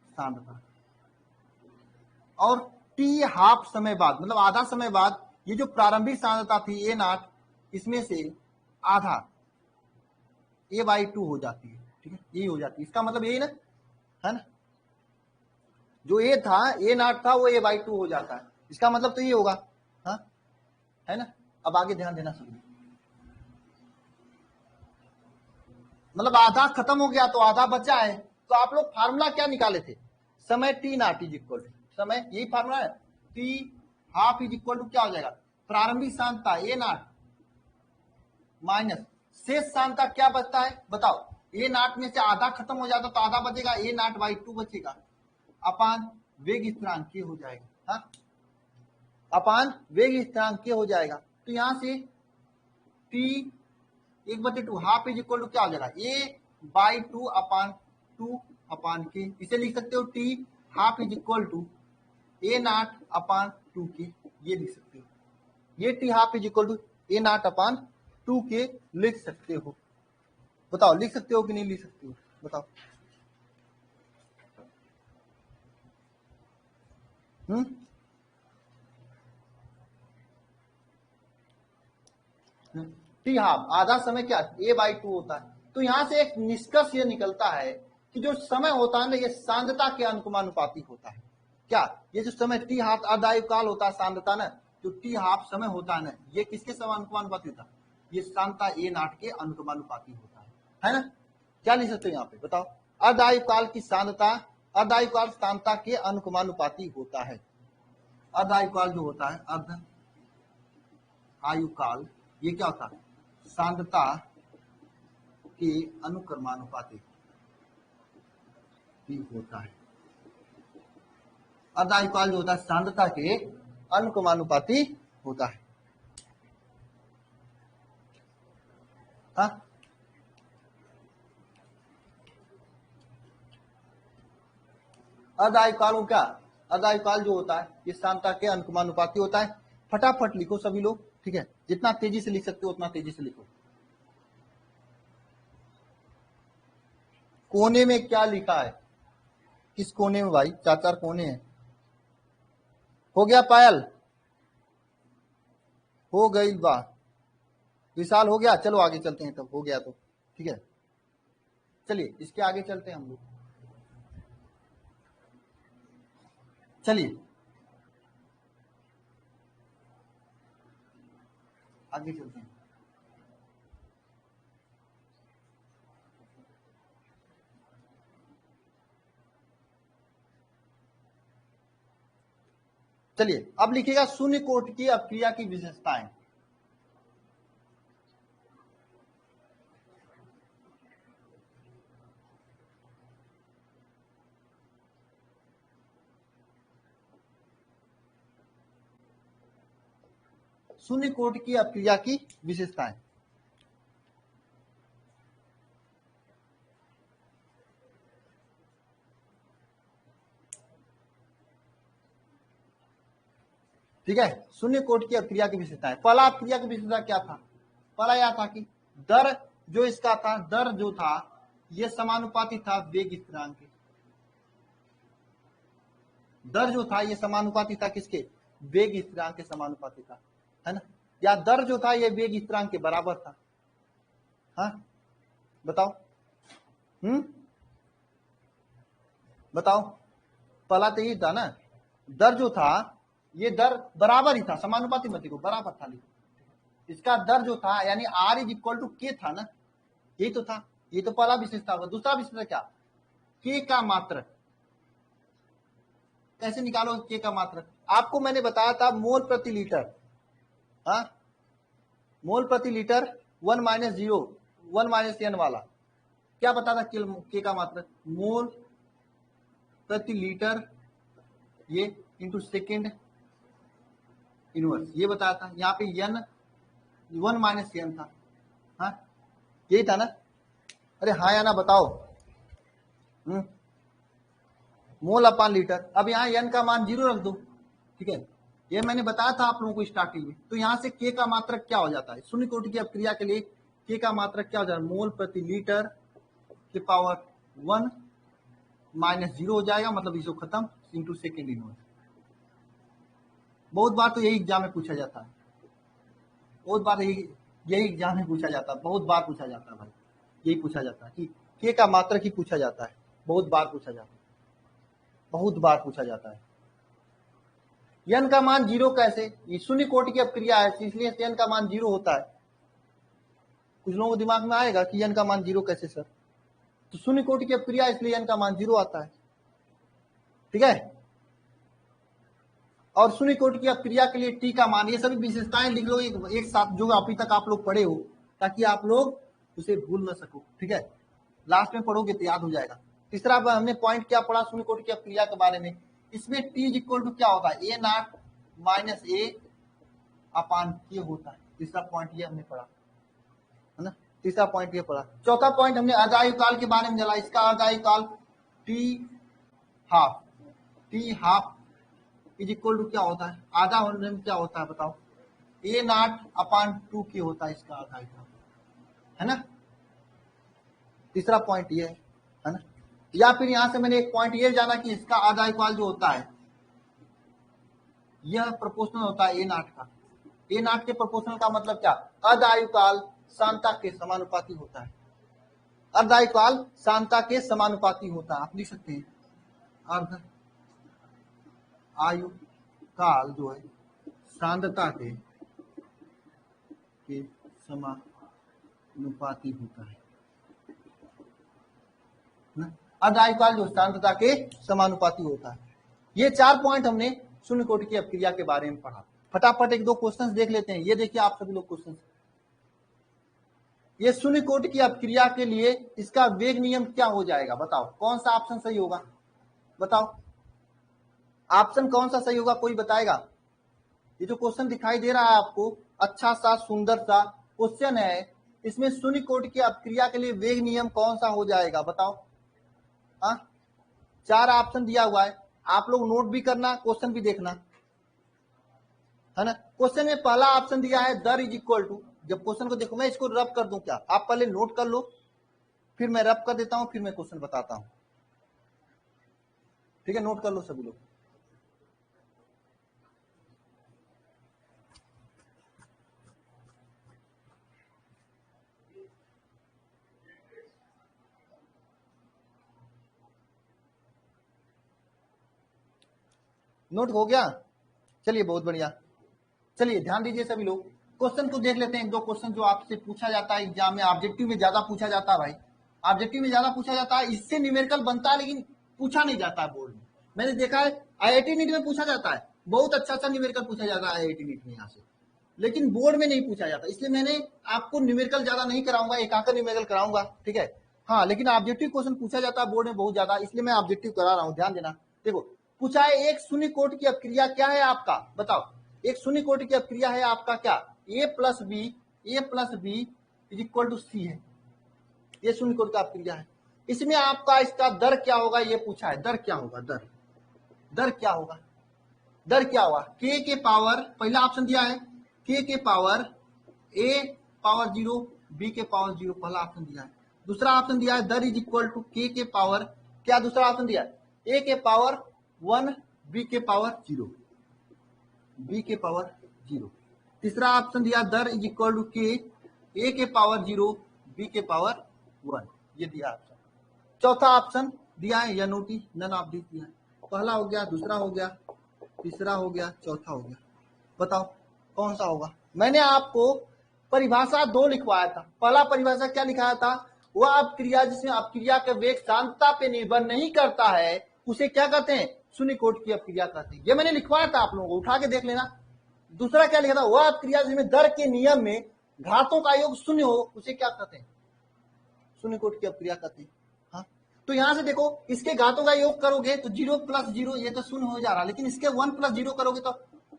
सांद्रता, और टी हाफ समय बाद मतलब आधा समय बाद ये जो प्रारंभिक सांद्रता थी ए नॉट, इसमें से आधा A/2 हो जाती है। ठीक है, यही हो जाती है। इसका मतलब यही ना, है ना? जो ए था ए नॉट था वो A/2 हो जाता है। इसका मतलब तो ये होगा। हाँ है ना? अब आगे ध्यान देना सीखिए। मतलब आधा खत्म हो गया तो आधा बचा है, तो आप लोग फार्मूला क्या निकाले थे? समय T not is equal to समय, यही फार्मूला है, T half is equal to क्या हो जाएगा? प्रारंभिक सांद्रता ए नॉट माइनस शेष सांद्रता क्या बचता है बताओ? ए नॉट में से आधा खत्म हो जाता तो आधा बचेगा, ए नॉट बाई 2 बचेगा, अपान वेग स्थिरांक के हो जाएगा। हाँ अपान वेग स्थिरांक के हो जाएगा। तो यहां से T 1/2 half is equal to क्या हो जाएगा? A/2 अपान 2 अपान के। इसे लिख सकते हो T half is equal to A not upon 2 K, ये लिख सकते हो। ये T half is equal to A not upon 2 K लिख सकते हो। बताओ लिख सकते हो कि नहीं लिख सकते हो? बताओ। टी हाफ आधा समय क्या A/2 होता है। तो यहां से एक निष्कर्ष ये निकलता है कि जो समय होता है ना ये सांद्रता के अनुपाती होता है। क्या ये जो समय टी हाफ अर्ध आयु काल होता है सांद्रता ना, जो टी हाफ समय होता है ना ये किसके समानुपाती होता है? ये सांद्रता ए नॉट के अनुपाती होता है ना? क्या लिख सकते हो यहाँ पे बताओ? अर्ध आयु काल की सांद्रता अर्ध आयु काल सांद्रता के अनुपाती होता है। अर्ध आयु काल जो होता है अर्ध आयु काल ये क्या होता है? सांद्रता के अनुक्रमानुपाती होता है। अर्ध आयु काल जो होता है सांद्रता के अनुक्रमानुपाती होता है। हाँ अर्ध आयु काल क्या? अर्ध आयु काल जो होता है ये सांद्रता के अनुक्रमानुपाती होता है। फटाफट लिखो सभी लोग, ठीक है? जितना तेजी से लिख सकते हो उतना तेजी से लिखो। कोने में क्या लिखा है? किस कोने में भाई? 4 कोने हैं। हो गया पायल? हो गई बात। विशाल हो गया? चलो आगे चलते हैं, तब हो गया तो ठीक है। चलिए इसके आगे चलते हैं हम लोग। चलिए आगे चलते हैं। चलिए अब लिखिएगा शून्य कोटि की अपक्रिया की विशेषताएं। शून्य कोटि की अपक्रिया की विशेषताएं। ठीक है, शून्य कोटि की अपक्रिया की विशेषताएं। पहला अपक्रिया की विशेषता क्या था? पहला यह था कि दर जो इसका था, दर जो था यह समानुपाती था वेग स्थिरांक के। दर जो था यह समानुपाती था किसके? वेग स्थिरांक के समानुपाती था, है ना? या दर जो था यह वेग स्थिरांक के बराबर था। हाँ बताओ, बताओ। पहला तो यही था ना, दर जो था ये दर बराबर ही था, समानुपाती मत को बराबर था, लेकिन इसका दर जो था यानी R इज इक्वल टू के था ना, यही तो था। ये तो पहला विशेषता हुआ। दूसरा विशेषता क्या? के का मात्रक। कैसे निकालो के का मात्रक? आपको मैंने बताया था मोल प्रति लीटर। हाँ, मोल प्रति लीटर 1 - 0 1 - n वाला क्या बता था? के का मात्रक मोल प्रति लीटर ये इंटू सेकेंड इनवर्स, ये बताया था। यहाँ पे n 1 - n था। हाँ यही था ना? अरे हाँ या ना बताओ। मोल अपान लीटर। अब यहाँ n का मान 0 रख दो, ठीक है। ये मैंने बताया था आप लोगों को स्टार्टिंग में। तो यहाँ से k का मात्रक क्या हो जाता है? शून्य कोटि की अपक्रिया के लिए k का मात्रक क्या हो जाता है? मोल प्रति लीटर के पावर 1 - 0 हो जाएगा, मतलब इसको खत्म इंटू सेकेंड इनवर्स। बहुत बार तो यही एग्जाम में पूछा जाता है, बहुत बार यही एग्जाम में पूछा जाता है, बहुत बार पूछा जाता है भाई, यही पूछा जाता है कि के का मात्रक ही पूछा जाता है। बहुत बार पूछा जाता है, बहुत बार पूछा जाता है। n का मान 0 कैसे? ये शून्य कोटि की अपक्रिया है, इसलिए n का मान 0 होता है। कुछ लोगों को दिमाग में आएगा कि n का मान 0 कैसे सर? तो शून्य कोटि की अपक्रिया इसलिए n का मान 0 आता है, ठीक है। और शून्य कोटि की अपक्रिया के लिए t का मान, ये सभी विशेषताएं लिख लो एक साथ, जो अभी तक आप लोग पढ़े हो, ताकि आप लोग उसे भूल ना सको, ठीक है। लास्ट में पढ़ोगे तो याद हो जाएगा। तीसरा हमने पॉइंट क्या पढ़ा शून्य कोटि की अपक्रिया के बारे में? इसमें t इज इक्वल टू क्या होता है? A0 - A अपान के होता है। तीसरा पॉइंट ये हमने पढ़ा, है ना? तीसरा पॉइंट ये पढ़ा। चौथा पॉइंट हमने अर्धायुकाल के बारे में जाना। इसका अर्धायुकाल t half is equal to क्या होता है? आधा होने में क्या होता है बताओ? A0 अपान 2 के होता है इसका अर्धायुकाल, है ना? तीसरा पॉइंट ये है ना? या फिर यहां से मैंने एक पॉइंट ये जाना कि इसका अर्धायुकाल जो होता है यह प्रोपोर्शनल होता है A0 का। A0 के प्रोपोर्शनल का मतलब क्या? अर्धायुकाल सांता के समानुपाती होता है। अर्धायुकाल सांता के समानुपाती होता है। आप लिख सकते हैं अर्ध आयुकाल जो है सांद्रता के समानुपाती होता है। अर्धायुकाल जो सांद्रता के समानुपाती होता है। ये 4 पॉइंट हमने शून्य कोटि की अपक्रिया के बारे में पढ़ा। फटाफट 1-2 क्वेश्चंस देख लेते हैं। ये देखिए आप सभी लोग क्वेश्चन, ये शून्य कोटि की अपक्रिया के लिए इसका वेग नियम क्या हो जाएगा? बताओ कौन सा ऑप्शन सही होगा? बताओ ऑप्शन कौन सा सही होगा, कोई बताएगा? ये जो क्वेश्चन दिखाई दे रहा है आपको, अच्छा सा सुंदर सा क्वेश्चन है, इसमें शून्य कोटि की अपक्रिया के लिए वेग नियम कौन सा हो जाएगा? बताओ। 4 ऑप्शन दिया हुआ है, आप लोग नोट भी करना, क्वेश्चन भी देखना, है ना? क्वेश्चन में पहला ऑप्शन दिया है दर इज इक्वल टू, जब क्वेश्चन को देखो, मैं इसको रब कर दूं क्या? आप पहले नोट कर लो, फिर मैं रब कर देता हूं, फिर मैं क्वेश्चन बताता हूं। ठीक है, नोट कर लो सभी लोग। नोट हो गया? चलिए बहुत बढ़िया। चलिए ध्यान दीजिए सभी लोग, क्वेश्चन को देख लेते हैं। दो क्वेश्चन जो आपसे पूछा जाता है एग्जाम में, ऑब्जेक्टिव में ज्यादा पूछा जाता है भाई, ऑब्जेक्टिव में ज्यादा पूछा जाता है, इससे न्यूमेरिकल बनता है लेकिन पूछा नहीं जाता है बोर्ड में। मैंने देखा है आईआईटी नीट में पूछा जाता है, बहुत अच्छा अच्छा न्यूमेरिकल पूछा जाता है आईआईटी नीट में यहाँ से, लेकिन बोर्ड में नहीं पूछा जाता। इसलिए मैंने आपको न्यूमेरिकल ज्यादा नहीं कराऊंगा, एक आकर न्यूमेरिकल कराऊंगा, ठीक है। हाँ, लेकिन ऑब्जेक्टिव क्वेश्चन पूछा जाता है बोर्ड में बहुत ज्यादा, इसलिए मैं ऑब्जेक्टिव करा रहा हूँ, ध्यान देना। देखो पूछा है एक शून्य कोटि की अपक्रिया क्या है आपका, बताओ। एक शून्य कोटि की अपक्रिया है आपका क्या, A plus B is equal to C है, ये शून्य कोटि का अपक्रिया है। इसमें आपका इसका दर क्या होगा ये पूछा है, दर क्या होगा, दर क्या होगा, दर क्या होगा, के के पावर, पहला ऑप्शन दिया है के के पावर ए पावर 0 बी के पावर 0, पहला ऑप्शन दिया है। दूसरा ऑप्शन दिया है दर इज इक्वल टू के पावर, क्या दूसरा ऑप्शन दिया है, ए के पावर 1 बी के पावर 0, बी के पावर 0। तीसरा ऑप्शन दिया दर इज इक्वल टू के ए के पावर 0 बी के पावर 1, ये दिया ऑप्शन। चौथा ऑप्शन दिया है या नोटिस, नन ऑफ दिस दिया है। पहला हो गया, दूसरा हो गया, तीसरा हो गया, चौथा हो गया, बताओ कौन सा होगा। मैंने आपको परिभाषा 2 लिखवाया था। पहला परिभाषा क्या लिखाया था, वह अपक्रिया जिसमें अपक्रिया का वेग सांद्रता पे निर्भर नहीं करता है उसे क्या कहते हैं, शून्य कोटि की अपक्रिया कहते हैं, ये मैंने लिखवाया था, आप लोगों को उठा के देख लेना। दूसरा क्या लिखा था, वह अपक्रिया जिसमें दर के नियम में घातों का योग शून्य हो उसे क्या कहते हैं, शून्य कोटि की अपक्रिया कहते हैं। हाँ, तो यहां से देखो इसके घातों का योग करोगे तो 0 प्लस 0 ये तो शून्य हो जा रहा, लेकिन इसके 1 प्लस 0 करोगे तो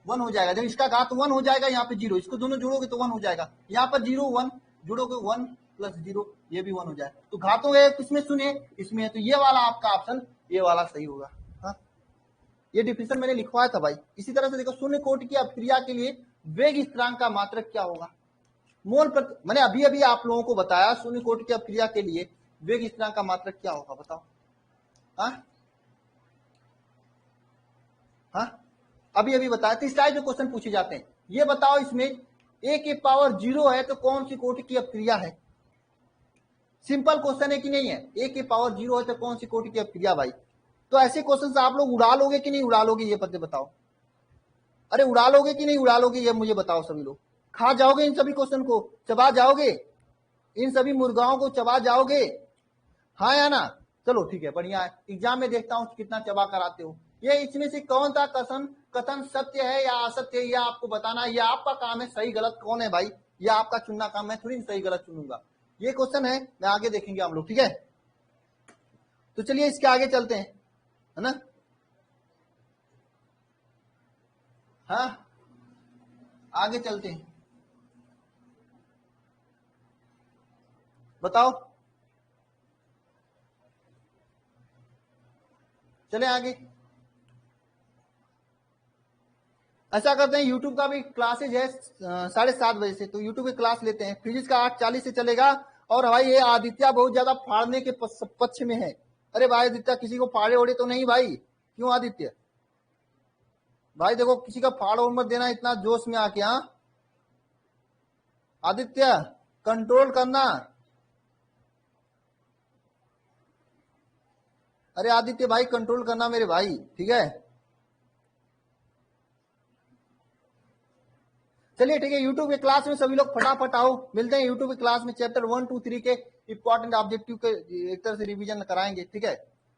1 हो जाएगा। जब इसका घात 1 हो जाएगा, यहाँ पे 0, इसको दोनों जोड़ोगे तो 1 हो जाएगा। यहाँ पर 0 1 जोड़ोगे 1 प्लस 0 ये भी 1 हो जाएगा। तो घातों का किसमें शून्य है, इसमें है, तो ये वाला आपका ऑप्शन ये वाला सही होगा। हाँ, ये डिफिनेशन मैंने लिखवाया था भाई। इसी तरह से देखो शून्य कोटि की अपक्रिया के लिए वेग स्थिरांक का मात्रक क्या होगा, मोल प्रति, मैंने अभी अभी आप लोगों को बताया शून्य कोटि की अपक्रिया के लिए वेग स्थिरांक का मात्रक क्या होगा, बताओ। हाँ, अभी अभी बताया। तो इस टाइप के क्वेश्चन पूछे जाते हैं। ये बताओ इसमें ए के पावर 0 है तो कौन सी कोटि की अपक्रिया है, सिंपल क्वेश्चन है कि नहीं है, ए के पावर 0 है तो कौन सी कोटि की अपक्रिया भाई। तो ऐसे क्वेश्चन आप लोग उड़ा लोगे कि नहीं उड़ा लोगे, ये पते बताओ। अरे उड़ा लोगे कि नहीं उड़ा लोगे, ये मुझे बताओ सभी लोग। खा जाओगे इन सभी क्वेश्चन को, चबा जाओगे, इन सभी मुर्गाओं को चबा जाओगे, हाँ या ना। चलो ठीक है, बढ़िया है। एग्जाम में देखता हूँ कितना चबा कराते हो। ये इसमें से कौन सा कथन सत्य है या असत्य है, यह आपको बताना है, यह आपका काम है। सही गलत कौन है भाई, यह आपका चुनना काम, मैं थोड़ी सही गलत चुनूंगा। ये क्वेश्चन है, मैं आगे देखेंगे हम लोग, ठीक है। तो चलिए इसके आगे चलते हैं, है ना। हाँ, आगे चलते हैं, बताओ, चले आगे। ऐसा करते हैं, यूट्यूब का भी क्लासेज है 7:30 बजे से, तो यूट्यूब की क्लास लेते हैं। फिजिक्स का 8:40 से चलेगा। और भाई ये आदित्य बहुत ज्यादा फाड़ने के पक्ष में है। अरे भाई आदित्य किसी को फाड़े ओड़े तो नहीं भाई, क्यों आदित्य भाई, देखो किसी का फाड़ ओड़ मत देना इतना जोश में आके। हाँ आदित्य, कंट्रोल करना। अरे आदित्य भाई कंट्रोल करना मेरे भाई, ठीक है। चलिए ठीक है, यूट्यूब के क्लास में सभी लोग फटाफट आओ, मिलते हैं यूट्यूब की क्लास में। चैप्टर 1 2 3 के इंपॉर्टेंट ऑब्जेक्टिव के एक तरह से रिवीजन कराएंगे, ठीक है।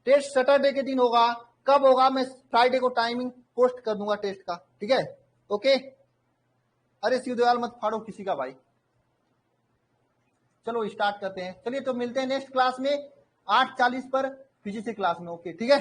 टेस्ट सैटरडे के दिन होगा, कब होगा मैं फ्राइडे को टाइमिंग पोस्ट कर दूंगा टेस्ट का, ठीक है। ओके, अरे शिव दयाल मत फाड़ो किसी का भाई। चलो स्टार्ट करते हैं। चलिए तो मिलते हैं नेक्स्ट क्लास में 8:40 पर फिजिक्स की क्लास में। ओके ठीक है।